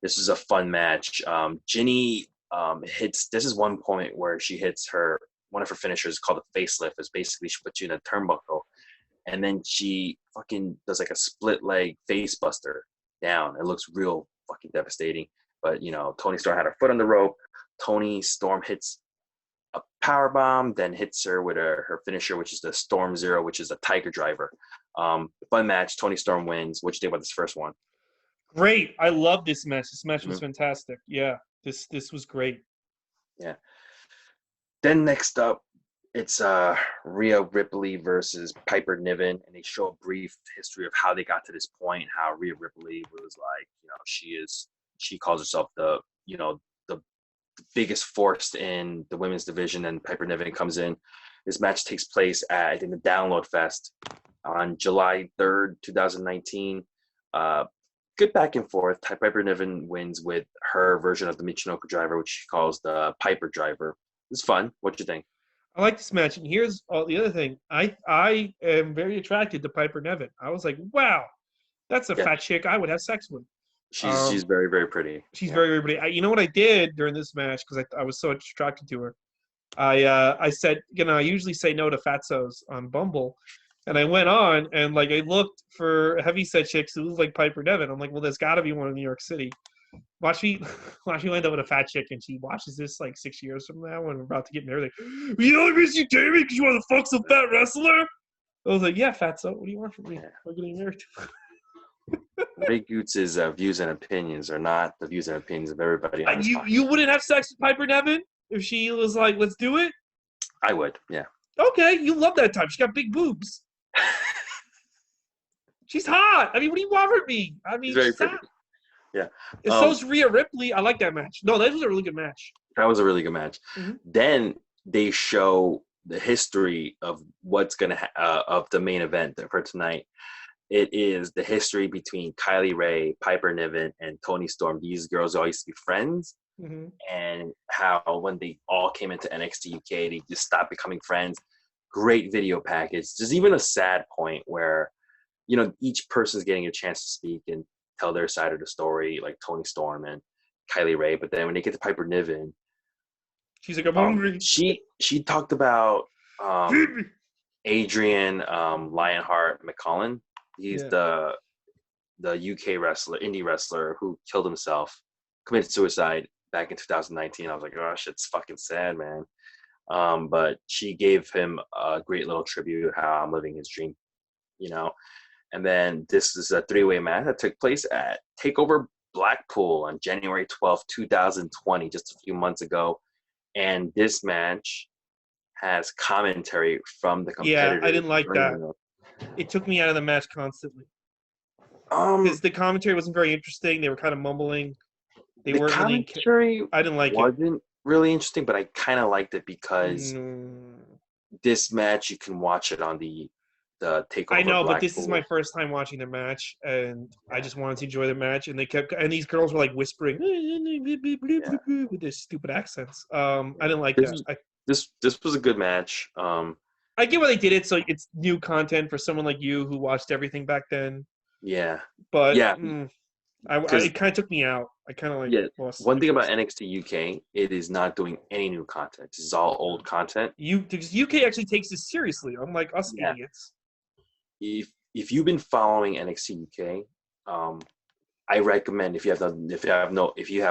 This is a fun match. Jinny hits. This is one point where she hits one of her finishers called a facelift. Is basically she puts you in a turnbuckle, and then she fucking does like a split leg face buster down. It looks real fucking devastating. But Toni Storm had her foot on the rope. Toni Storm hits a power bomb, then hits her with her finisher, which is the Storm Zero, which is a Tiger Driver. Fun match. Toni Storm wins. What you think about this first one? Great. I love this match. This match was fantastic. Yeah, this was great. Yeah. Then next up, it's Rhea Ripley versus Piper Niven, and they show a brief history of how they got to this point. How Rhea Ripley was like, she calls herself the biggest force in the women's division, and Piper Niven comes in. This match takes place at, I think, the Download Fest on July 3rd, 2019. Good back and forth. Piper Niven wins with her version of the Michinoku driver, which she calls the Piper driver. It's fun. What do you think? I like this match, and here's all the other thing. I am very attracted to Piper Niven. I was like, wow, that's a fat chick I would have sex with. She's very, very pretty. She's very, very pretty. You know what I did during this match, because I was so attracted to her? I said, I usually say no to fatzos on Bumble. And I went on and I looked for heavyset chicks who look like Piper Niven. I'm like, well, there's got to be one in New York City. Watch me end up with a fat chick, and she watches this 6 years from now when we're about to get married. Like, you know, miss you dating me because you want to fuck some fat wrestler? I was like, yeah, fatso. What do you want from me? We're getting married. Ray Gootz's views and opinions are not the views and opinions of everybody on this podcast. You wouldn't have sex with Piper Niven if she was like, let's do it? I would, yeah. Okay, you love that type. She got big boobs. She's hot. I mean, what do you want from me? I mean, she's hot. Yeah. And so's Rhea Ripley. I like that match. No, that was a really good match. That was a really good match. Mm-hmm. Then they show the history of what's of the main event for tonight. It is the history between Kylie Rae, Piper Niven, and Toni Storm. These girls all used to be friends, and how when they all came into NXT UK, they just stopped becoming friends. Great video package. There's even a sad point where, each person's getting a chance to speak and tell their side of the story, like Toni Storm and Kylie Rae. But then when they get to Piper Niven, she's like, I'm hungry. She talked about Adrian Lionheart McCullen. He's the UK wrestler, indie wrestler who killed himself, committed suicide back in 2019. I was like, gosh, it's fucking sad, man. But she gave him a great little tribute, how I'm living his dream, And then this is a three-way match that took place at TakeOver Blackpool on January 12th, 2020, just a few months ago. And this match has commentary from the competitors. Yeah, I didn't like that. It took me out of the match constantly. Because the commentary wasn't very interesting. They were kind of mumbling. They weren't commentary. I didn't like it. Wasn't really interesting, but I kind of liked it because this match you can watch it on the TakeOver. I know, Blackpool. But this is my first time watching the match, and I just wanted to enjoy the match. And these girls were whispering with their stupid accents. I didn't like that. This was a good match. I get why they did it, so it's new content for someone like you who watched everything back then. Yeah. But it kind of took me out. I kind of lost. One thing about NXT UK, it is not doing any new content. This is all old content. Because UK actually takes this seriously, unlike us idiots. If you've been following NXT UK, I recommend if you have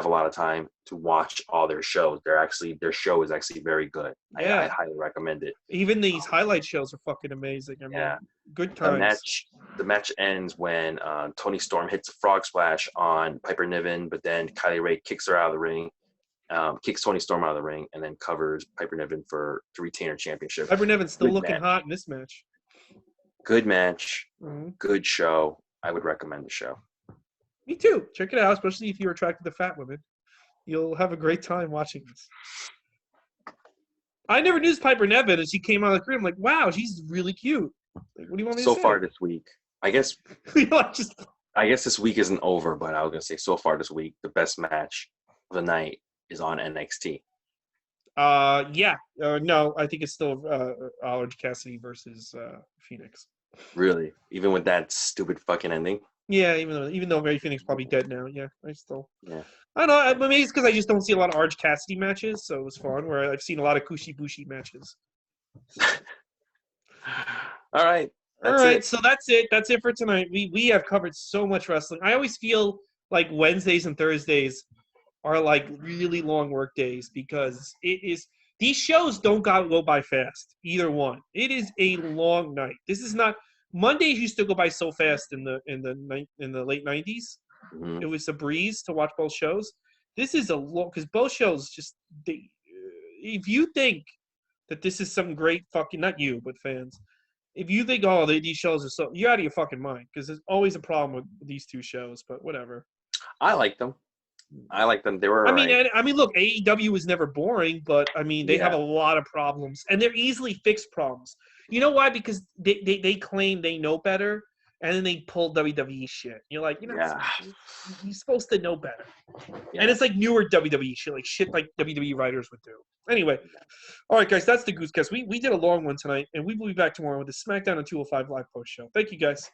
a lot of time to watch all their shows. Their show is actually very good. Yeah. I highly recommend it. Even these highlight shows are fucking amazing. I mean, good times. The match ends when Toni Storm hits a frog splash on Piper Niven, but then Kylie Rae kicks her out of the ring, kicks Toni Storm out of the ring, and then covers Piper Niven to retain her championship. Piper Niven's still looking hot in this match. Good match, good show. I would recommend the show. Me too. Check it out, especially if you're attracted to fat women. You'll have a great time watching this. I never knew Piper Niven, and she came out of the crib. I'm like, wow, she's really cute. Like, what do you want me to say? So far this week, I guess. I guess this week isn't over, but I was gonna say so far this week, the best match of the night is on NXT. No, I think it's still Orange Cassidy versus Phoenix. Really? Even with that stupid fucking ending? Yeah, even though Mary Phoenix is probably dead now. Yeah, I don't know. Maybe it's because I just don't see a lot of Orange Cassidy matches, so it was fun. Where I've seen a lot of Kushi Bushi matches. All right. So that's it. That's it for tonight. We have covered so much wrestling. I always feel like Wednesdays and Thursdays are like really long work days because these shows don't go by fast. Either one. It is a long night. This is not. Mondays used to go by so fast in the late 90s. It was a breeze to watch both shows. This is a long because both shows if you think that this is some great fucking not you but fans, if you think these shows are so you're out of your fucking mind because there's always a problem with these two shows. But whatever. I like them. I like them. They were I mean, alright. I mean, look, AEW was never boring, but I mean, they have a Yeah. lot of problems, and they're easily fixed problems. You know why? Because they claim they know better, and then they pull WWE shit. You're like, Yeah. you're supposed to know better. And Yeah. it's like newer WWE shit like WWE writers would do. Anyway, all right, guys, that's the Gootz. We did a long one tonight, and we will be back tomorrow with the SmackDown and 205 Live post show. Thank you, guys.